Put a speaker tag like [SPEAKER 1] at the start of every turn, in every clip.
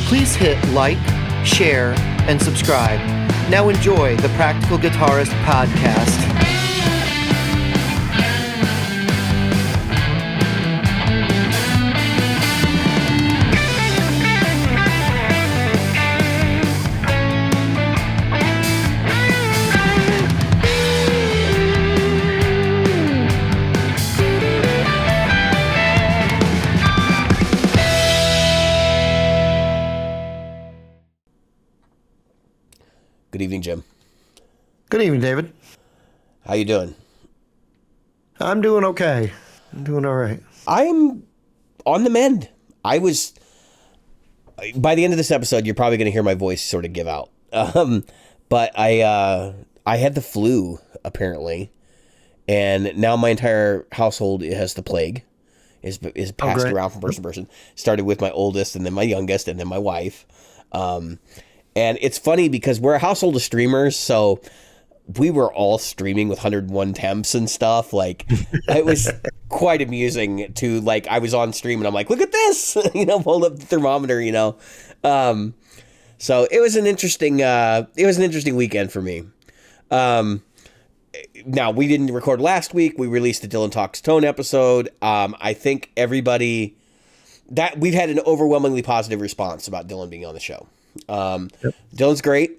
[SPEAKER 1] Please hit like, share, and subscribe. Now enjoy the Practical Guitarist podcast.
[SPEAKER 2] Good evening, Jim.
[SPEAKER 1] Good evening, David.
[SPEAKER 2] How you doing?
[SPEAKER 1] I'm doing okay. I'm doing all right.
[SPEAKER 2] I'm on the mend. By the end of this episode, you're probably going to hear my voice sort of give out. But I had the flu, apparently, and now my entire household has the plague. Is passed around from person to person. Started with my oldest, and then my youngest, and then my wife. And it's funny because we're a household of streamers, so we were all streaming with 101 temps and stuff. Like, it was quite amusing to, like, I was on stream and I'm like, look at this, hold up the thermometer, So it was an interesting weekend for me. Now, we didn't record last week. We released the Dylan Talks Tone episode. I think everybody that we've had an overwhelmingly positive response about Dylan being on the show. Yep. Dylan's great.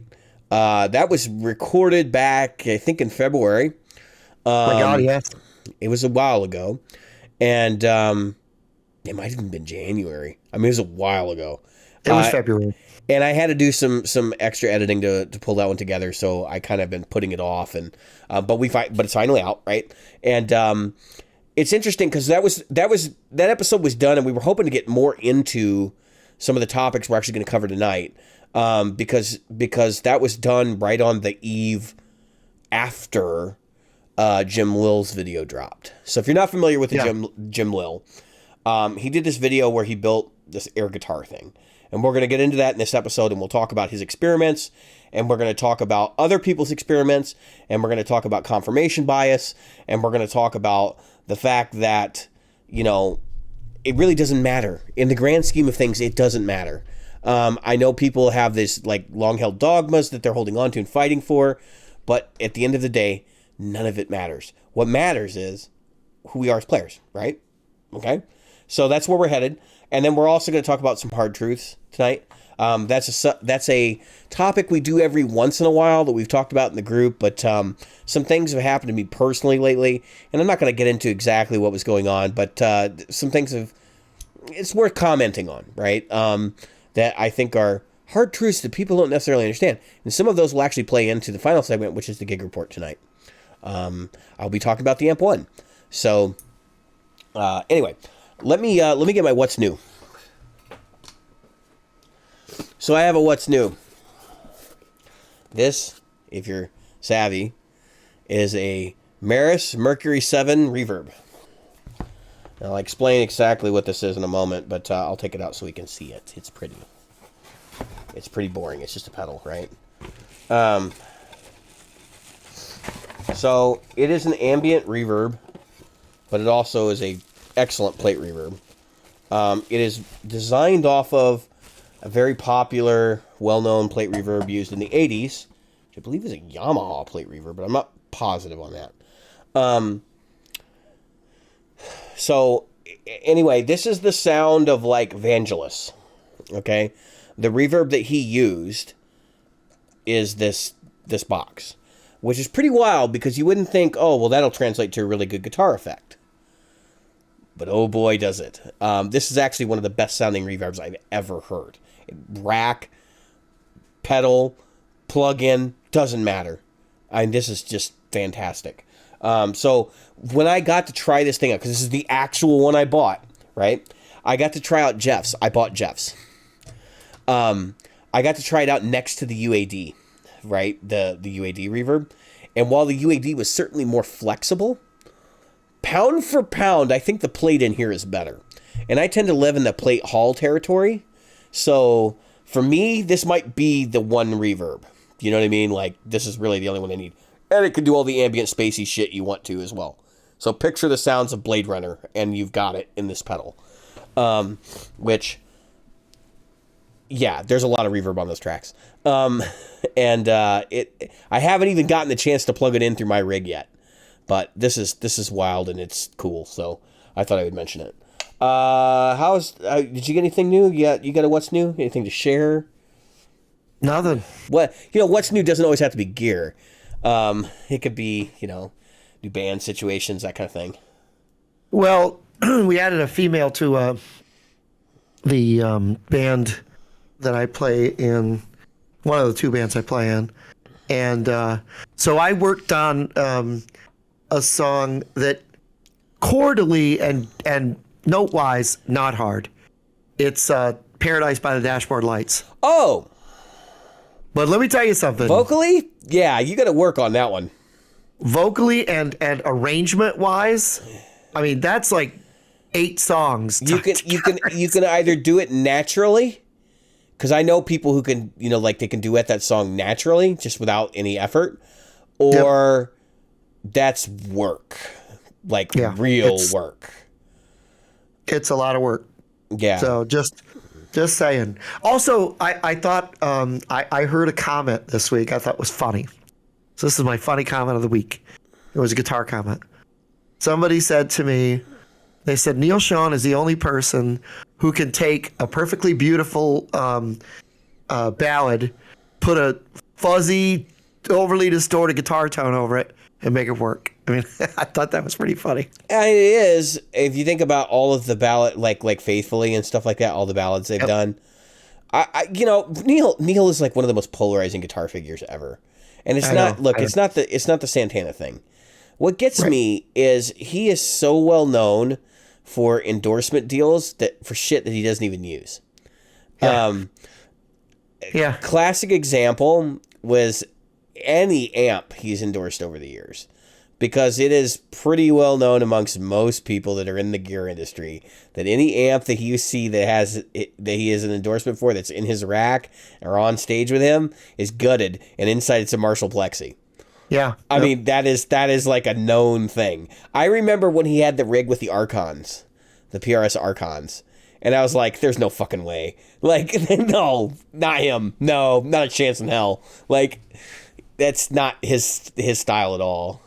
[SPEAKER 2] That was recorded back, I think, in February.
[SPEAKER 1] My God, yes.
[SPEAKER 2] It was a while ago. And it might have even been January. I mean, it was a while ago.
[SPEAKER 1] It was February.
[SPEAKER 2] And I had to do some extra editing to pull that one together, so I kind of been putting it off. And but it's finally out, right? And it's interesting because that episode was done, and we were hoping to get more into some of the topics we're actually going to cover tonight, because that was done right on the eve after Jim Lill's video dropped. So if you're not familiar with Jim Lill, he did this video where he built this air guitar thing. And we're going to get into that in this episode, and we'll talk about his experiments, and we're going to talk about other people's experiments, and we're going to talk about confirmation bias, and we're going to talk about the fact that, it really doesn't matter. In the grand scheme of things, it doesn't matter. I know people have this long-held dogmas that they're holding on to and fighting for, but at the end of the day, none of it matters. What matters is who we are as players, right? Okay? So that's where we're headed. And then we're also going to talk about some hard truths tonight. That's a topic we do every once in a while that we've talked about in the group, but some things have happened to me personally lately, and I'm not going to get into exactly what was going on, but some things it's worth commenting on, right? That I think are hard truths that people don't necessarily understand. And some of those will actually play into the final segment, which is the gig report tonight. I'll be talking about the Amp 1. So anyway, let me get my what's new. So I have a what's new. This, if you're savvy, is a Maris Mercury 7 reverb. Now, I'll explain exactly what this is in a moment, but I'll take it out so we can see it. It's pretty boring. It's just a pedal, right? So it is an ambient reverb, but it also is a excellent plate reverb. It is designed off of a very popular, well-known plate reverb used in the 80s, which I believe is a Yamaha plate reverb, but I'm not positive on that. So anyway, this is the sound of Vangelis. Okay, the reverb that he used is this box, which is pretty wild because you wouldn't think, oh, well, that'll translate to a really good guitar effect. But oh boy, does it. This is actually one of the best sounding reverbs I've ever heard. Rack, pedal, plug-in, doesn't matter. This is just fantastic. So when I got to try this thing out, because this is the actual one I bought, right? I got to try out Jeff's. I bought Jeff's. I got to try it out next to the UAD, right? The UAD reverb. And while the UAD was certainly more flexible, pound for pound, I think the plate in here is better. And I tend to live in the plate hall territory. So for me, this might be the one reverb. You know what I mean? This is really the only one I need. And it can do all the ambient spacey shit you want to as well. So picture the sounds of Blade Runner, and you've got it in this pedal. Which Yeah, there's a lot of reverb on those tracks. And I haven't even gotten the chance to plug it in through my rig yet. But this is wild and it's cool, so I thought I would mention it. Did you get anything new? You got a what's new? Anything to share?
[SPEAKER 1] Nothing.
[SPEAKER 2] What's new doesn't always have to be gear. It could be, new band situations, that kind of thing.
[SPEAKER 1] Well, we added a female to the band that I play in, one of the two bands I play in. And so I worked on a song that chordally and note-wise, not hard. It's Paradise by the Dashboard Lights.
[SPEAKER 2] Oh!
[SPEAKER 1] But let me tell you something.
[SPEAKER 2] Vocally? Yeah, you got to work on that one.
[SPEAKER 1] Vocally and arrangement-wise, I mean, that's like 8 songs.
[SPEAKER 2] You can either do it naturally, because I know people who can, they can duet that song naturally, just without any effort, or that's work, real work.
[SPEAKER 1] It's a lot of work.
[SPEAKER 2] Yeah.
[SPEAKER 1] So just saying. Also, I thought I heard a comment this week I thought was funny. So this is my funny comment of the week. It was a guitar comment. Somebody said to me, they said, Neil Sean is the only person who can take a perfectly beautiful ballad, put a fuzzy, overly distorted guitar tone over it, and make it work. I mean, I thought that was pretty funny.
[SPEAKER 2] And it is, if you think about all of the ballad, like Faithfully and stuff like that, all the ballads they've done. Neil is like one of the most polarizing guitar figures ever. And it's not the Santana thing. What gets me is he is so well known for endorsement deals for shit that he doesn't even use. Classic example was any amp he's endorsed over the years, because it is pretty well known amongst most people that are in the gear industry that any amp that you see that he is an endorsement for, that's in his rack or on stage with him, is gutted, and inside it's a Marshall Plexi.
[SPEAKER 1] Yeah.
[SPEAKER 2] I mean, that is like a known thing. I remember when he had the rig with the Archons, the PRS Archons, and I was like, there's no fucking way. Like, no, not him. No, not a chance in hell. Like, that's not his style at all.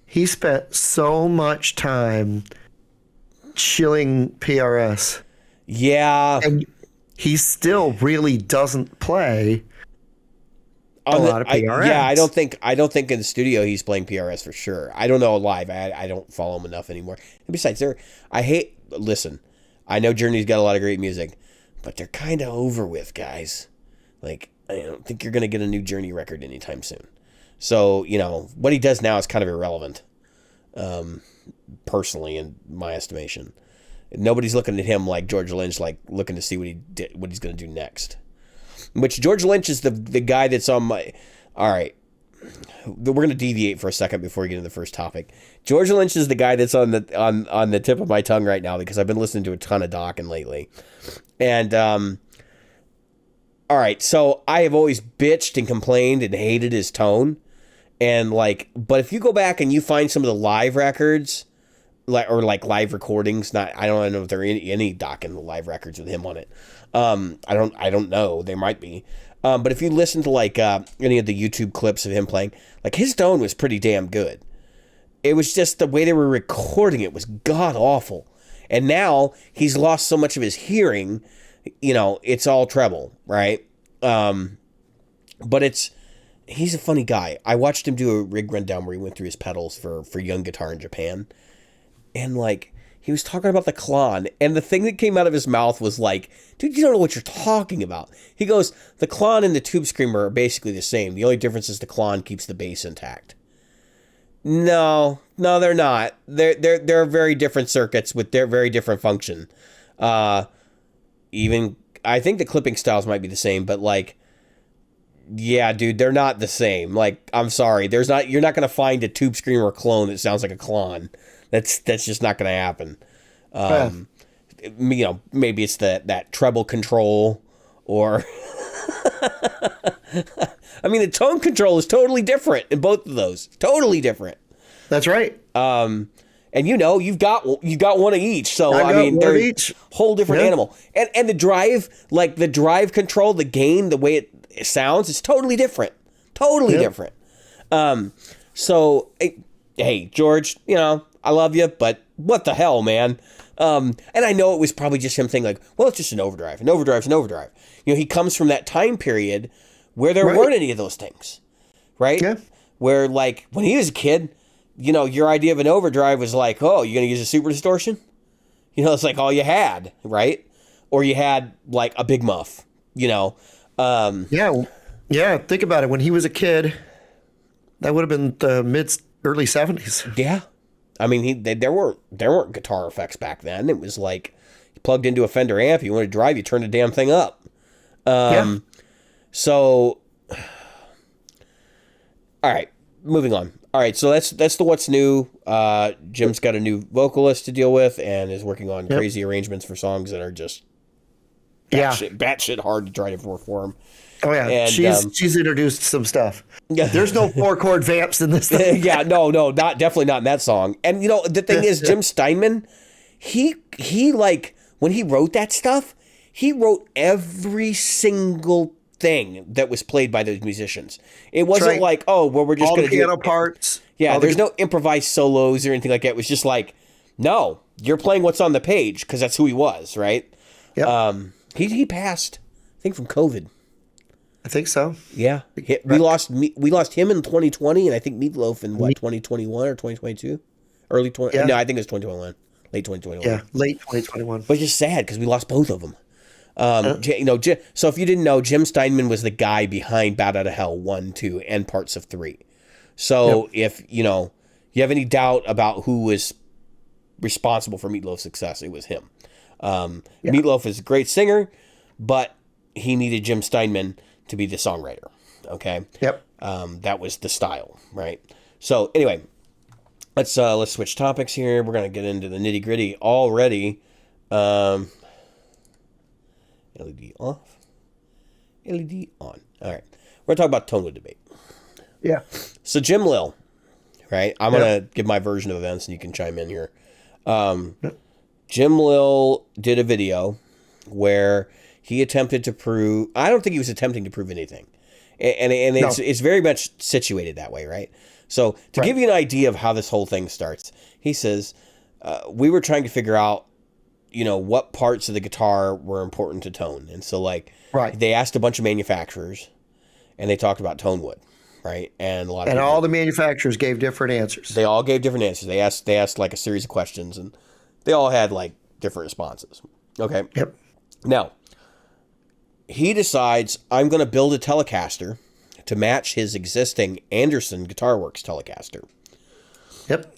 [SPEAKER 1] He spent so much time chilling PRS.
[SPEAKER 2] Yeah.
[SPEAKER 1] And he still really doesn't play a lot of PRS.
[SPEAKER 2] I don't think in the studio he's playing PRS for sure. I don't know live. I don't follow him enough anymore. And besides, listen, I know Journey's got a lot of great music, but they're kind of over with, guys. Like, I don't think you're going to get a new Journey record anytime soon. So, what he does now is kind of irrelevant, personally, in my estimation. Nobody's looking at him like George Lynch, like looking to see what he's going to do next. Which George Lynch is the guy that's on my... All right. We're going to deviate for a second before we get into the first topic. George Lynch is the guy that's on the tip of my tongue right now, because I've been listening to a ton of Dokken lately. And, all right, so I have always bitched and complained and hated his tone. And, but if you go back and you find some of the live records, or live recordings, I don't know if there are any Dokken live records with him on it. I don't know. There might be. But if you listen to any of the YouTube clips of him playing, his tone was pretty damn good. It was just the way they were recording it was god awful. And now he's lost so much of his hearing, it's all treble, right? But he's a funny guy. I watched him do a rig rundown where he went through his pedals for Young Guitar in Japan. And he was talking about the Klon, and the thing that came out of his mouth was like, dude, you don't know what you're talking about. He goes, the Klon and the Tube Screamer are basically the same. The only difference is the Klon keeps the bass intact. No, they're not. They're very different circuits with their very different function. Even, I think the clipping styles might be the same, but yeah, dude, they're not the same. I'm sorry. You're not going to find a Tube Screamer clone that sounds like a Klon. That's just not going to happen. Maybe it's that treble control, or I mean, the tone control is totally different in both of those. Totally different.
[SPEAKER 1] That's right.
[SPEAKER 2] And you've got one of each. So
[SPEAKER 1] I
[SPEAKER 2] I
[SPEAKER 1] got
[SPEAKER 2] mean,
[SPEAKER 1] one
[SPEAKER 2] they're
[SPEAKER 1] of each.
[SPEAKER 2] whole different
[SPEAKER 1] Yeah.
[SPEAKER 2] animal. And the drive, like the drive control, the gain, the way it sounds, is totally different. Totally
[SPEAKER 1] Yep.
[SPEAKER 2] different. So hey, George, I love you, but what the hell, man? And I know it was probably just him thinking like, well, it's just an overdrive. An overdrive's an overdrive. He comes from that time period where there
[SPEAKER 1] Right.
[SPEAKER 2] weren't any of those things, right?
[SPEAKER 1] Yeah.
[SPEAKER 2] Where like when he was a kid, your idea of an overdrive was like, oh, you're gonna use a super distortion? It's like all you had, right? Or you had like a big muff,
[SPEAKER 1] Yeah. Yeah. Think about it. When he was a kid, that would have been the early 70s.
[SPEAKER 2] Yeah. I mean, there weren't guitar effects back then. It was like you plugged into a Fender amp, you wanted to drive, you turned the damn thing up.
[SPEAKER 1] Yeah.
[SPEAKER 2] So, all right, moving on. All right, so that's the what's new. Jim's got a new vocalist to deal with and is working on crazy arrangements for songs that are just batshit hard to try to perform.
[SPEAKER 1] Oh yeah,
[SPEAKER 2] And,
[SPEAKER 1] she's introduced some stuff. There's no 4-chord vamps in this thing.
[SPEAKER 2] Yeah, no, definitely not in that song. And the thing is, Jim Steinman, he like when he wrote that stuff, he wrote every single thing that was played by those musicians. It wasn't
[SPEAKER 1] right.
[SPEAKER 2] like, oh, well, we're just
[SPEAKER 1] All
[SPEAKER 2] going
[SPEAKER 1] the
[SPEAKER 2] to do
[SPEAKER 1] piano parts.
[SPEAKER 2] Yeah,
[SPEAKER 1] all
[SPEAKER 2] there's no improvised solos or anything like that. It was just like, no, you're playing what's on the page because that's who he was, right?
[SPEAKER 1] Yep.
[SPEAKER 2] He passed, I think, from COVID.
[SPEAKER 1] I think so.
[SPEAKER 2] Yeah, we lost him in 2020, and I think Meatloaf in 2021 or 2022, early 20.
[SPEAKER 1] Yeah.
[SPEAKER 2] No, I think it was 2021, late 2021.
[SPEAKER 1] Yeah, late 2021.
[SPEAKER 2] But it's just sad because we lost both of them. So if you didn't know, Jim Steinman was the guy behind "Bat Out of Hell" 1, 2, and parts of 3. So if you have any doubt about who was responsible for Meatloaf's success, it was him. Meatloaf is a great singer, but he needed Jim Steinman to be the songwriter. Okay.
[SPEAKER 1] Yep.
[SPEAKER 2] That was the style, right? So anyway, let's switch topics here. We're gonna get into the nitty gritty already. LED off. LED on. All right. We're gonna talk about tonewood debate.
[SPEAKER 1] Yeah.
[SPEAKER 2] So Jim Lil, right? I'm gonna give my version of events, and you can chime in here. Jim Lil did a video where he attempted to prove. I don't think he was attempting to prove anything, and it's very much situated that way, right? So to give you an idea of how this whole thing starts, he says we were trying to figure out, what parts of the guitar were important to tone, and so they asked a bunch of manufacturers, and they talked about tonewood, right? And a lot of
[SPEAKER 1] all the manufacturers gave different answers.
[SPEAKER 2] They all gave different answers. They asked like a series of questions, and they all had like different responses. Okay.
[SPEAKER 1] Yep.
[SPEAKER 2] Now, he decides, I'm going to build a Telecaster to match his existing Anderson Guitar Works Telecaster.
[SPEAKER 1] Yep.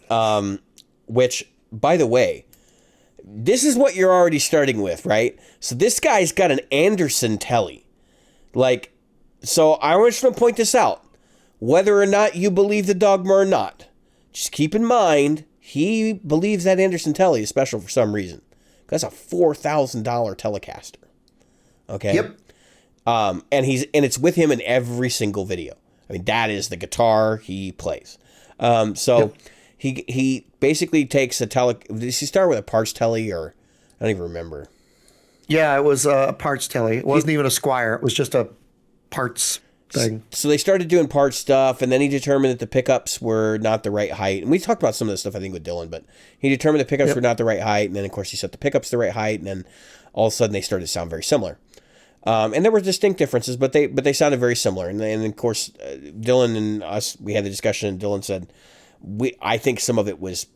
[SPEAKER 2] Which, by the way, this is what you're already starting with, right? So this guy's got an Anderson Telly. So I just want to point this out. Whether or not you believe the dogma or not, just keep in mind, he believes that Anderson Telly is special for some reason. That's a $4,000 Telecaster. Okay?
[SPEAKER 1] Yep.
[SPEAKER 2] And it's with him in every single video. I mean, that is the guitar he plays. He basically takes a Tele. Did he start with a Parts Telly, or I don't even remember?
[SPEAKER 1] Yeah, it was a parts telly. It wasn't even a Squire. It was just a parts thing.
[SPEAKER 2] So they started doing parts stuff, and then he determined that the pickups were not the right height. And we talked about some of this stuff, I think, with Dylan, but he determined the pickups were not the right height, and then, of course, he set the pickups the right height, and then all of a sudden they started to sound very similar. And there were distinct differences, but they sounded very similar. And of course, Dylan and us, we had the discussion, and Dylan said, I think some of it was,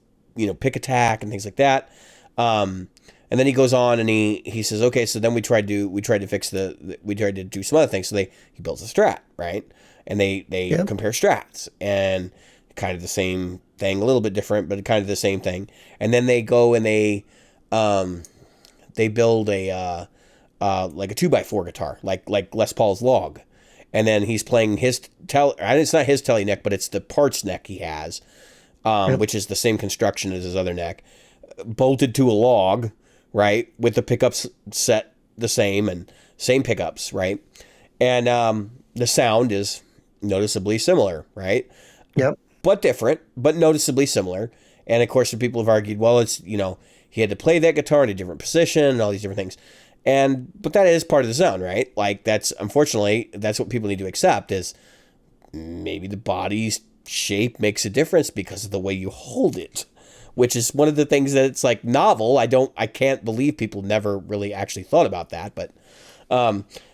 [SPEAKER 2] pick attack and things like that. And then he goes on and he says, okay, so then we tried to fix we tried to do some other things. So he builds a Strat, right? And they compare Strats, and kind of the same thing, a little bit different, but kind of the same thing. And then they go and they build a like a 2x4 guitar, like Les Paul's Log. And then he's playing his it's not his telly neck, but it's the parts neck he has, which is the same construction as his other neck, bolted to a log, right, with the pickups set the same and same pickups, right? And the sound is noticeably similar, right?
[SPEAKER 1] Yep.
[SPEAKER 2] But different, but noticeably similar. And of course, the people have argued, well, it's, he had to play that guitar in a different position and all these different things. But that is part of the sound, right? Like, unfortunately, that's what people need to accept, is maybe the body's shape makes a difference because of the way you hold it, which is one of the things that it's like novel. I can't believe people never really actually thought about that. But,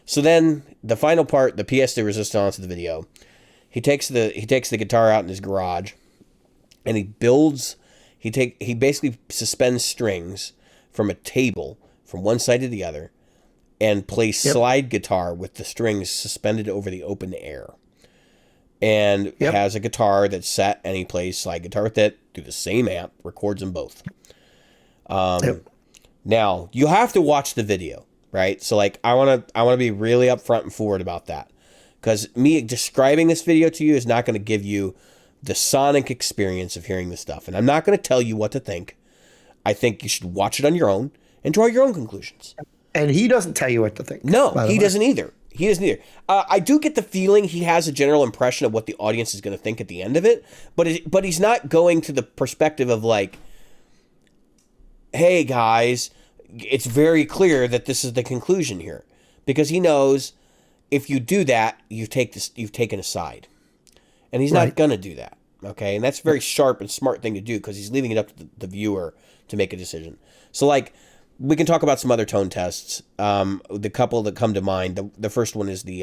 [SPEAKER 2] so then the final part, the pièce de résistance of the video, he takes the guitar out in his garage and he basically suspends strings from a table from one side to the other and plays slide guitar with the strings suspended over the open air. And has a guitar that's set, and he plays slide guitar with it through the same amp, records them both. Now, you have to watch the video, right? So, like, I want to be really upfront and forward about that, because me describing this video to you is not going to give you the sonic experience of hearing this stuff, and I'm not going to tell you what to think. I think you should watch it on your own and draw your own conclusions.
[SPEAKER 1] And he doesn't tell you what to think.
[SPEAKER 2] No, he doesn't either. He doesn't either. I do get the feeling he has a general impression of what the audience is going to think at the end of it, but he's not going to the perspective of like, hey guys, it's very clear that this is the conclusion here, because he knows if you do that, you've taken a side, and he's not going to do that. Okay, and that's a very sharp and smart thing to do, because he's leaving it up to the viewer to make a decision. So like, we can talk about some other tone tests. The couple that come to mind, the first one is the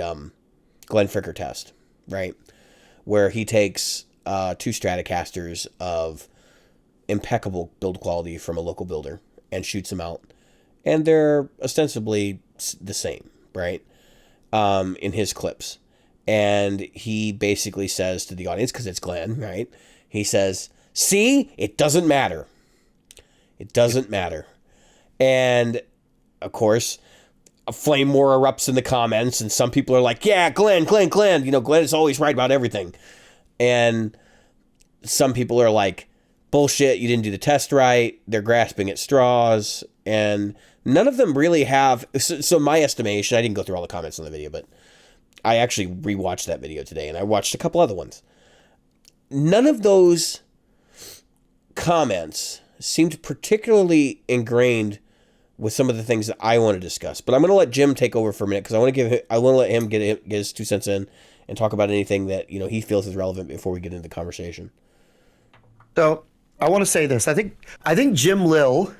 [SPEAKER 2] Glenn Fricker test, right? Where he takes 2 Stratocasters of impeccable build quality from a local builder and shoots them out. And they're ostensibly the same, right? In his clips. And he basically says to the audience, because it's Glenn, right? He says, see, it doesn't matter. It doesn't matter. And, of course, a flame war erupts in the comments, and some people are like, yeah, Glenn. Glenn is always right about everything. And some people are like, bullshit, you didn't do the test right. They're grasping at straws. And none of them really have... So my estimation, I didn't go through all the comments on the video, but I actually rewatched that video today, and I watched a couple other ones. None of those comments seemed particularly ingrained with some of the things that I want to discuss. But I'm going to let Jim take over for a minute, because I want to let him get his 2 cents in and talk about anything that he feels is relevant before we get into the conversation.
[SPEAKER 1] So I want to say this. I think Jim Lill,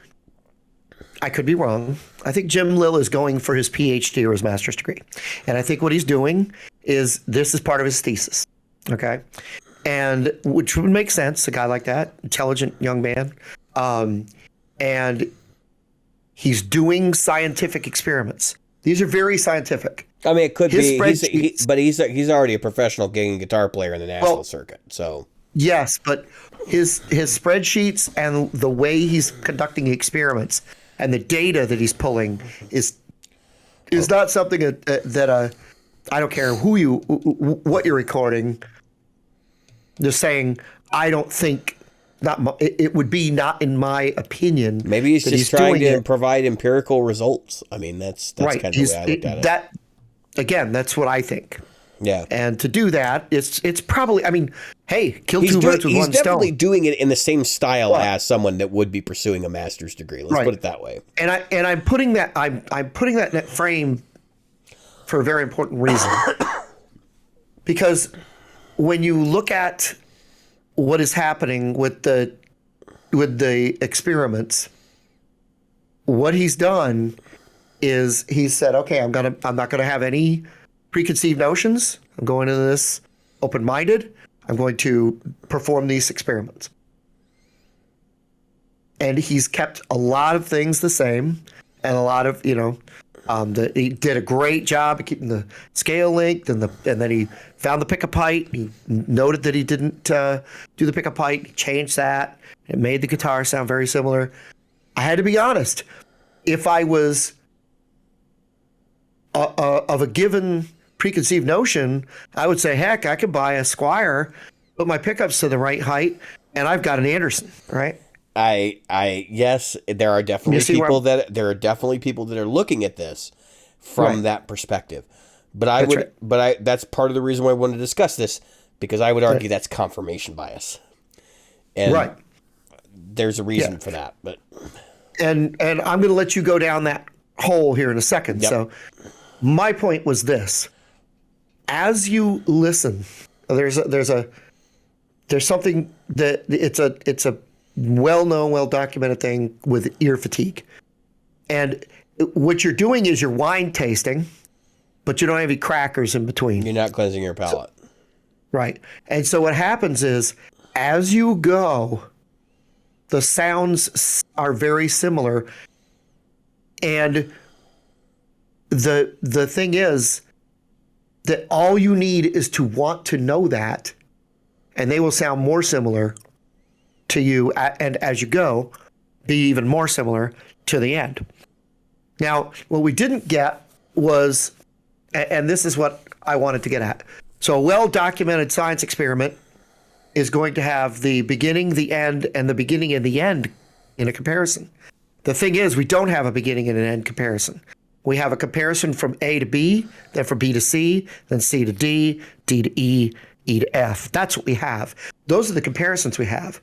[SPEAKER 1] I could be wrong, I think Jim Lill is going for his PhD or his master's degree. And I think what he's doing is, this is part of his thesis. Okay? And which would make sense, a guy like that, intelligent young man. And he's doing scientific experiments. These are very scientific.
[SPEAKER 2] I mean, it could be, but he's already a professional gigging guitar player in the national circuit. So
[SPEAKER 1] yes, but his spreadsheets and the way he's conducting experiments and the data that he's pulling is not something that I don't care what you're recording. Just saying, I don't think. It would be not in my opinion.
[SPEAKER 2] Maybe he's just trying to provide empirical results. I mean, that's right. Kind of the way I looked at it.
[SPEAKER 1] That, again, that's what I think.
[SPEAKER 2] Yeah.
[SPEAKER 1] And to do that, it's probably, I mean, hey, kill 2 birds with one stone.
[SPEAKER 2] He's definitely doing it in the same style as someone that would be pursuing a master's degree. Let's put it that way.
[SPEAKER 1] And I'm putting that in that frame for a very important reason. Because when you look at what is happening with the experiments, what he's done is he said, okay, I'm not gonna have any preconceived notions. I'm going into this open-minded. I'm going to perform these experiments. And he's kept a lot of things the same, and a lot of, he did a great job of keeping the scale length, and then he found the pickup height. He noted that he didn't do the pickup height. He changed that. It made the guitar sound very similar. I had to be honest. If I was of a given preconceived notion, I would say, heck, I could buy a Squier, put my pickups to the right height, and I've got an Anderson, right?
[SPEAKER 2] Yes, there are definitely people that are looking at this from that perspective. But that's part of the reason why I wanted to discuss this, because I would argue that's confirmation bias. And there's a reason for that. But
[SPEAKER 1] and I'm going to let you go down that hole here in a second.
[SPEAKER 2] Yep.
[SPEAKER 1] So my point was this: as you listen, there's something that it's a well-known, well-documented thing with ear fatigue, and what you're doing is you're wine tasting, but you don't have any crackers in between.
[SPEAKER 2] you're not cleansing your palate.
[SPEAKER 1] Right. And so what happens is, as you go, the sounds are very similar. And the thing is that all you need is to want to know that, and they will sound more similar to you. And as you go, be even more similar to the end. Now, what we didn't get was, and this is what I wanted to get at. So a well-documented science experiment is going to have the beginning, the end, and the beginning and the end in a comparison. The thing is, we don't have a beginning and an end comparison. We have a comparison from A to B, then from B to C, then C to D, D to E, E to F. That's what we have. Those are the comparisons we have.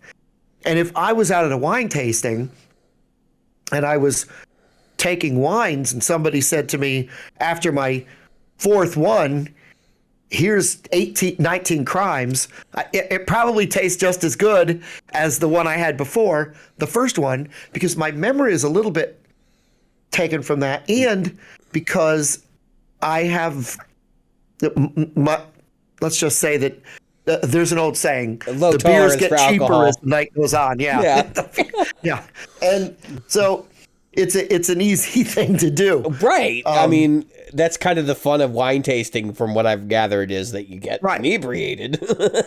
[SPEAKER 1] And if I was out at a wine tasting and I was taking wines and somebody said to me after my fourth one, here's 19 crimes, it probably tastes just as good as the one I had before, the first one, because my memory is a little bit taken from that, and because I have, let's just say that there's an old saying,
[SPEAKER 2] Low
[SPEAKER 1] the beers
[SPEAKER 2] tolerance
[SPEAKER 1] get
[SPEAKER 2] for
[SPEAKER 1] cheaper
[SPEAKER 2] alcohol.
[SPEAKER 1] as the night goes on. Yeah. Yeah. And so it's an easy thing to do.
[SPEAKER 2] Right. I mean, that's kind of the fun of wine tasting, from what I've gathered, is that you get inebriated.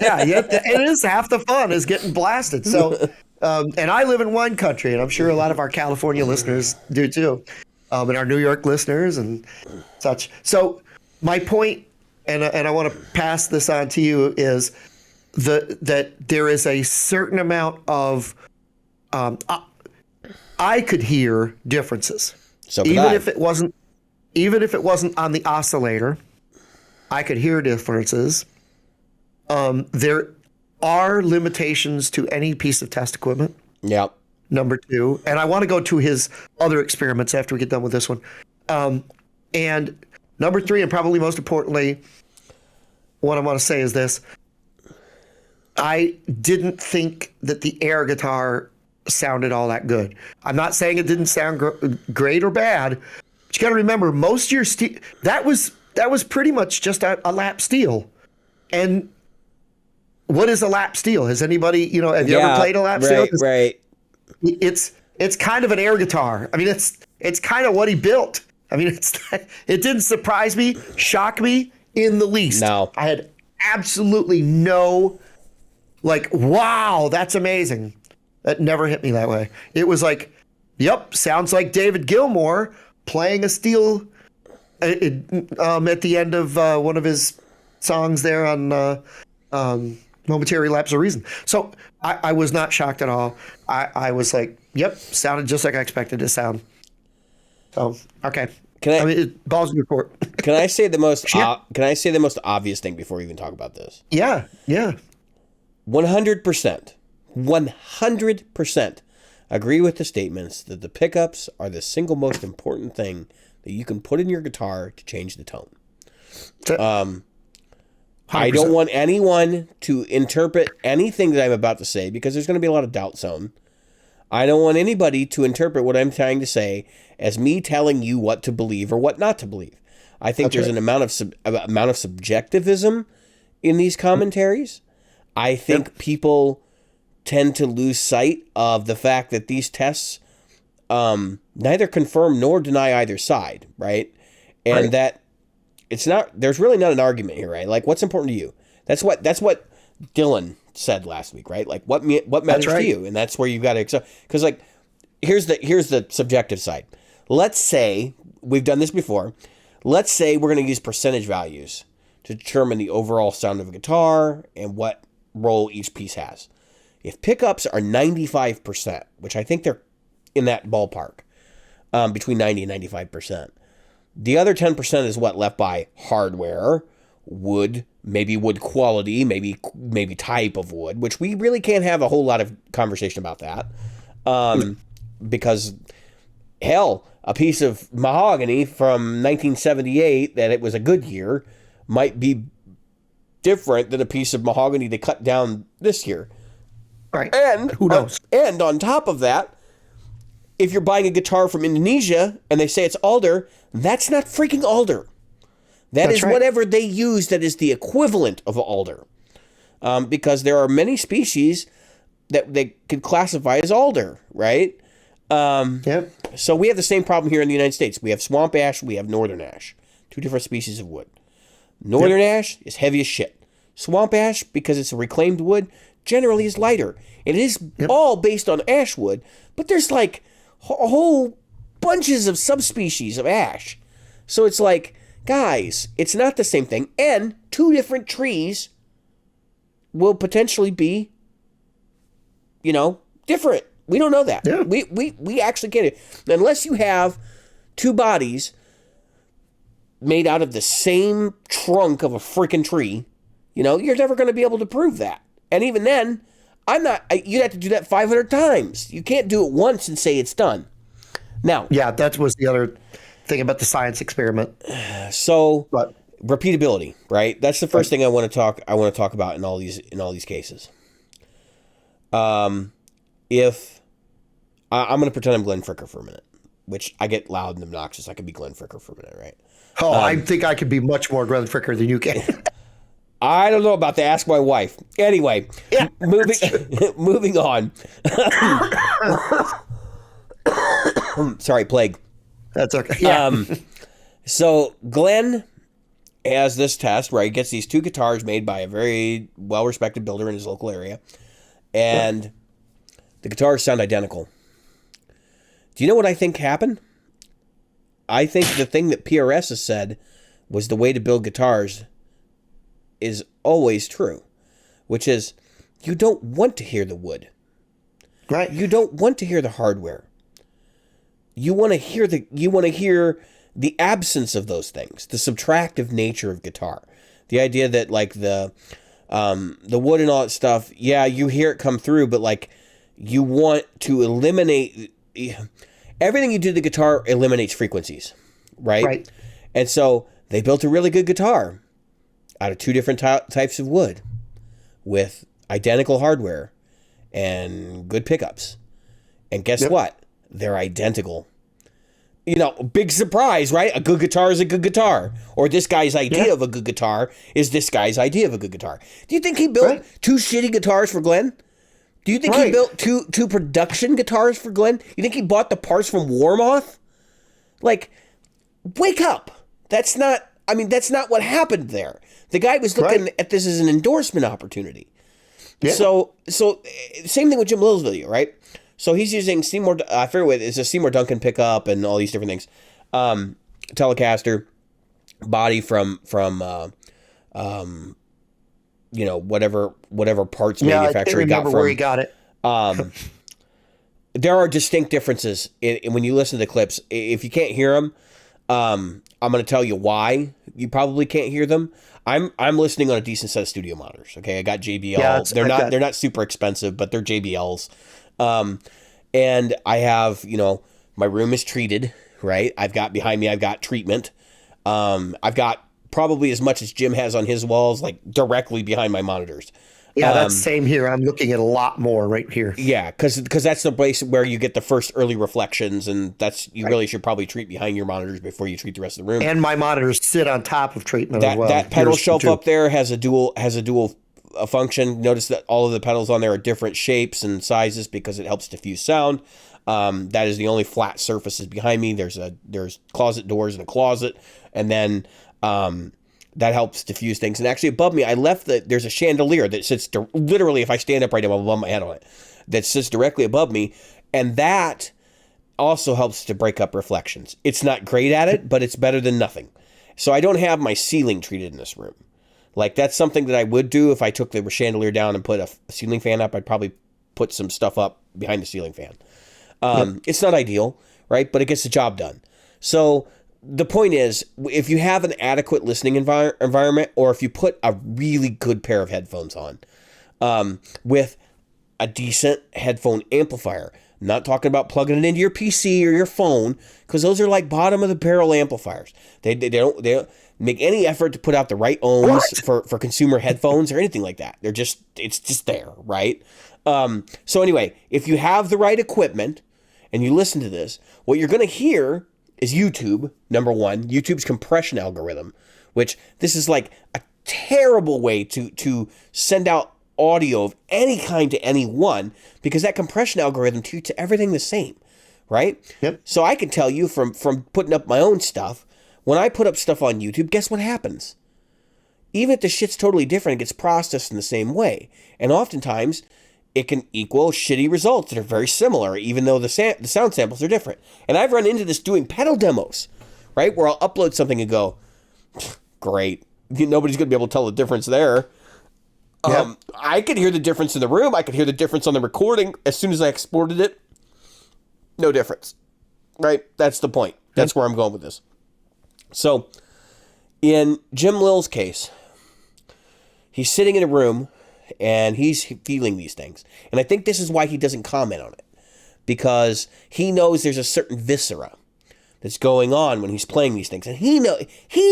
[SPEAKER 1] Yeah, it is half the fun is getting blasted. So, and I live in wine country, and I'm sure a lot of our California listeners do too, and our New York listeners and such. So, my point, and I want to pass this on to you, is that there is a certain amount of I could hear differences,
[SPEAKER 2] So could
[SPEAKER 1] even
[SPEAKER 2] I.
[SPEAKER 1] if it wasn't on the oscillator. I could hear differences. There are limitations to any piece of test equipment.
[SPEAKER 2] Yep.
[SPEAKER 1] Number two, and I want to go to his other experiments after we get done with this one. And number three, and probably most importantly, what I want to say is this: I didn't think that the air guitar sounded all that good. I'm not saying it didn't sound great or bad, but you got to remember, most of your steel, that was pretty much just a lap steel. And what is a lap steel? Has anybody, have you ever played a lap steel?
[SPEAKER 2] Right.
[SPEAKER 1] It's kind of an air guitar. I mean, it's kind of what he built. I mean, it didn't surprise me, shock me in the least.
[SPEAKER 2] No.
[SPEAKER 1] I had absolutely no, wow, that's amazing. That never hit me that way. It was like, yep, sounds like David Gilmour playing a steel at the end of one of his songs there on Momentary Lapse of Reason. So I was not shocked at all. I was like, yep, sounded just like I expected it to sound. So, okay. Balls in your court.
[SPEAKER 2] Can I say the most?
[SPEAKER 1] Sure.
[SPEAKER 2] Can I say the most obvious thing before we even talk about this?
[SPEAKER 1] Yeah.
[SPEAKER 2] 100%. 100% agree with the statements that the pickups are the single most important thing that you can put in your guitar to change the tone.
[SPEAKER 1] 100%.
[SPEAKER 2] I don't want anyone to interpret anything that I'm about to say, because there's going to be a lot of doubt zone. I don't want anybody to interpret what I'm trying to say as me telling you what to believe or what not to believe. I think there's an amount of subjectivism in these commentaries. I think people tend to lose sight of the fact that these tests neither confirm nor deny either side, right? And that it's not, there's really not an argument here, right? Like, what's important to you? That's what Dylan said last week, right? Like, what matters to you? And that's where you've got to accept, because like, here's the subjective side. Let's say, we've done this before, let's say we're going to use percentage values to determine the overall sound of a guitar and what role each piece has. If pickups are 95%, which I think they're in that ballpark, between 90 and 95%, the other 10% is what left by hardware wood, maybe wood quality, maybe type of wood, which we really can't have a whole lot of conversation about that. Because hell, a piece of mahogany from 1978 that it was a good year might be different than a piece of mahogany they cut down this year.
[SPEAKER 1] Right.
[SPEAKER 2] And
[SPEAKER 1] who knows?
[SPEAKER 2] And on top of that, if you're buying a guitar from Indonesia and they say it's alder, that's not freaking alder. That's is right. Whatever they use that is the equivalent of alder. Because there are many species that they could classify as alder, right?
[SPEAKER 1] Yep.
[SPEAKER 2] So we have the same problem here in the United States. We have swamp ash, we have northern ash. Two different species of wood. Northern ash is heavy as shit. Swamp ash, because it's a reclaimed wood, generally is lighter. And it is all based on ash wood, but there's like whole bunches of subspecies of ash. So it's like, guys, it's not the same thing. And two different trees will potentially be, different. We don't know that.
[SPEAKER 1] Yeah.
[SPEAKER 2] We actually get it. Unless you have two bodies made out of the same trunk of a freaking tree, you're never going to be able to prove that. And even then, you'd have to do that 500 times. You can't do it once and say it's done. Now,
[SPEAKER 1] yeah, that was the other thing about the science experiment.
[SPEAKER 2] So, repeatability, right? That's the first thing I want to talk about in all these cases. If I'm going to pretend I'm Glenn Fricker for a minute, which I get loud and obnoxious. I could be Glenn Fricker for a minute, right?
[SPEAKER 1] Oh, I think I could be much more Glenn Fricker than you can.
[SPEAKER 2] I don't know about that. Ask my wife. Anyway, moving on. Sorry, plague.
[SPEAKER 1] That's okay. Yeah.
[SPEAKER 2] So Glenn has this test where he gets these two guitars made by a very well-respected builder in his local area, and the guitars sound identical. Do you know what I think happened? I think the thing that PRS has said was the way to build guitars is always true, which is you don't want to hear the wood.
[SPEAKER 1] Right.
[SPEAKER 2] You don't want to hear the hardware. You want to hear the absence of those things, the subtractive nature of guitar. The idea that like the wood and all that stuff, yeah, you hear it come through, but like you want to eliminate everything you do to the guitar eliminates frequencies, right?
[SPEAKER 1] Right.
[SPEAKER 2] And so they built a really good guitar out of two different types of wood with identical hardware and good pickups. And guess what? They're identical. Big surprise, right? A good guitar is a good guitar. Or this guy's idea of a good guitar is this guy's idea of a good guitar. Do you think he built two shitty guitars for Glenn? Do you think he built two production guitars for Glenn? You think he bought the parts from Warmoth? Like, wake up. That's not what happened there. The guy was looking at this as an endorsement opportunity. Yeah. So same thing with Jim Lill's video, right? So he's using Seymour, I forget what it's a Seymour Duncan pickup and all these different things. Telecaster, body from whatever parts manufacturer he got from.
[SPEAKER 1] Where he got it.
[SPEAKER 2] There are distinct differences when you listen to the clips. If you can't hear them, I'm going to tell you why you probably can't hear them. I'm listening on a decent set of studio monitors. Okay, I got JBL. Yeah, they're not super expensive, but they're JBLs. And I have, my room is treated, right? Behind me, I've got treatment. I've got probably as much as Jim has on his walls, like directly behind my monitors.
[SPEAKER 1] Yeah, that's same here. I'm looking at a lot more right here.
[SPEAKER 2] Yeah, because that's the place where you get the first early reflections, and you really should probably treat behind your monitors before you treat the rest of the room.
[SPEAKER 1] And my monitors sit on top of treatment as well.
[SPEAKER 2] That pedal shelf up there has a dual function. Notice that all of the pedals on there are different shapes and sizes because it helps diffuse sound. That is the only flat surfaces behind me. There's closet doors in a closet, and then that helps diffuse things. And actually above me, there's a chandelier that sits literally, if I stand up right now, I'll bump my head on it, that sits directly above me. And that also helps to break up reflections. It's not great at it, but it's better than nothing. So I don't have my ceiling treated in this room. Like that's something that I would do if I took the chandelier down and put a ceiling fan up. I'd probably put some stuff up behind the ceiling fan. It's not ideal, right? But it gets the job done. So the point is, if you have an adequate listening environment, or if you put a really good pair of headphones on, with a decent headphone amplifier, I'm not talking about plugging it into your PC or your phone, because those are like bottom of the barrel amplifiers. They don't make any effort to put out the right ohms for consumer headphones or anything like that. It's just there, right? So anyway, if you have the right equipment and you listen to this, what you're going to hear is YouTube, number one, YouTube's compression algorithm, which this is like a terrible way to send out audio of any kind to anyone, because that compression algorithm treats everything the same, right?
[SPEAKER 1] Yep.
[SPEAKER 2] So I can tell you from putting up my own stuff, when I put up stuff on YouTube, guess what happens? Even if the shit's totally different, it gets processed in the same way. And oftentimes, it can equal shitty results that are very similar, even though the sound samples are different. And I've run into this doing pedal demos, right? Where I'll upload something and go, great. Nobody's going to be able to tell the difference there. Yep. I could hear the difference in the room. I could hear the difference on the recording. As soon as I exported it, no difference, right? That's the point. That's where I'm going with this. So, in Jim Lill's case, he's sitting in a room and he's feeling these things. And I think this is why he doesn't comment on it, because he knows there's a certain viscera that's going on when he's playing these things. And he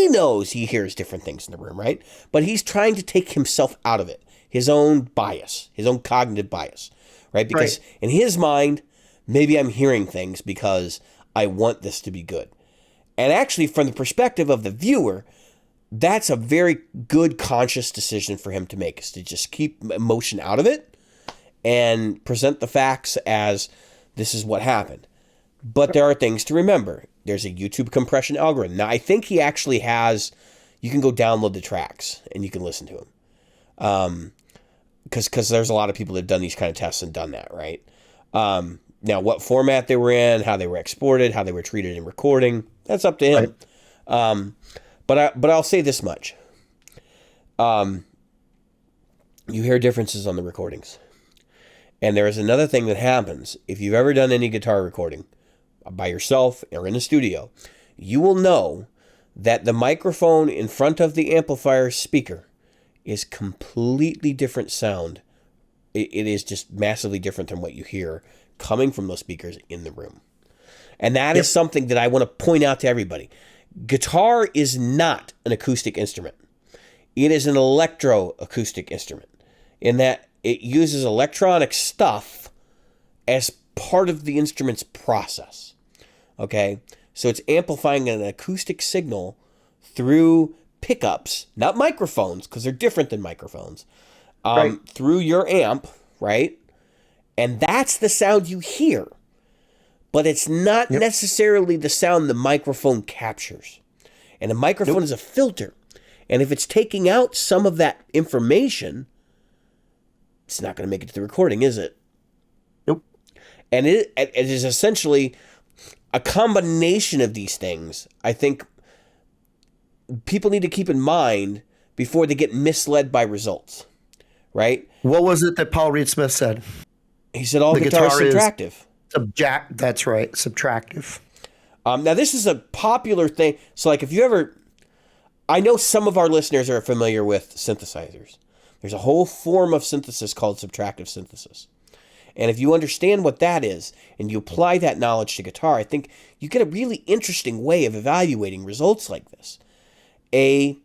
[SPEAKER 2] knows he hears different things in the room, right? But he's trying to take himself out of it, his own bias, his own cognitive bias, right? Because in his mind, maybe I'm hearing things because I want this to be good. And actually, from the perspective of the viewer, that's a very good conscious decision for him to make, is to just keep emotion out of it and present the facts as this is what happened. But there are things to remember. There's a YouTube compression algorithm. Now, I think he actually has, you can go download the tracks and you can listen to them. Because there's a lot of people that have done these kind of tests and done that, right? Now, what format they were in, how they were exported, how they were treated in recording, that's up to him. Right. But I'll say this much. You hear differences on the recordings. And there is another thing that happens. If you've ever done any guitar recording by yourself or in a studio, you will know that the microphone in front of the amplifier speaker is completely different sound. It is just massively different than what you hear coming from those speakers in the room. And that is something that I want to point out to everybody. Guitar is not an acoustic instrument. It is an electroacoustic instrument, in that it uses electronic stuff as part of the instrument's process. Okay? So it's amplifying an acoustic signal through pickups, not microphones, because they're different than microphones, through your amp, right? And that's the sound you hear. But it's not necessarily the sound the microphone captures. And a microphone is a filter. And if it's taking out some of that information, it's not going to make it to the recording, is it?
[SPEAKER 1] Nope.
[SPEAKER 2] And it is essentially a combination of these things, I think, people need to keep in mind before they get misled by results, right?
[SPEAKER 1] What was it that Paul Reed Smith said?
[SPEAKER 2] He said all guitar is subtractive.
[SPEAKER 1] That's right, subtractive.
[SPEAKER 2] Now, this is a popular thing. So, like, if you ever... I know some of our listeners are familiar with synthesizers. There's a whole form of synthesis called subtractive synthesis. And if you understand what that is, and you apply that knowledge to guitar, I think you get a really interesting way of evaluating results like this. A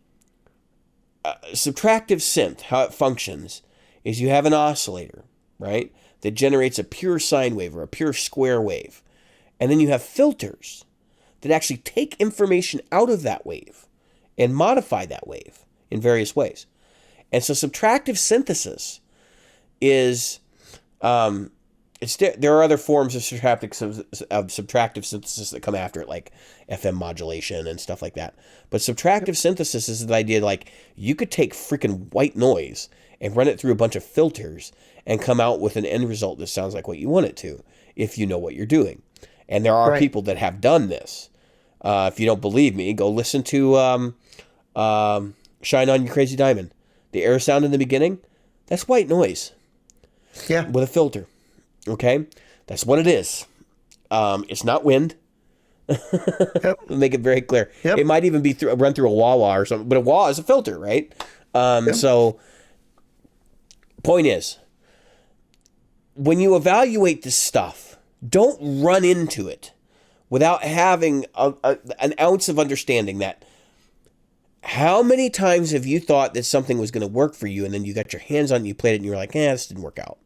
[SPEAKER 2] subtractive synth, how it functions, is you have an oscillator, right, that generates a pure sine wave or a pure square wave. And then you have filters that actually take information out of that wave and modify that wave in various ways. And so subtractive synthesis is, there are other forms of subtractive synthesis that come after it, like FM modulation and stuff like that. But subtractive synthesis is the idea, like, you could take freaking white noise and run it through a bunch of filters and come out with an end result that sounds like what you want it to, if you know what you're doing. And there are people that have done this. If you don't believe me, go listen to Shine On You Crazy Diamond. The air sound in the beginning, that's white noise. With a filter. Okay? That's what it is. It's not wind.
[SPEAKER 1] Yep.
[SPEAKER 2] Make it very clear.
[SPEAKER 1] Yep.
[SPEAKER 2] It might even be run through a wah-wah or something, but a wah is a filter, right?
[SPEAKER 1] Yep.
[SPEAKER 2] So, point is, when you evaluate this stuff, don't run into it without having an ounce of understanding that how many times have you thought that something was going to work for you and then you got your hands on it, you played it, and you're like, this didn't work out.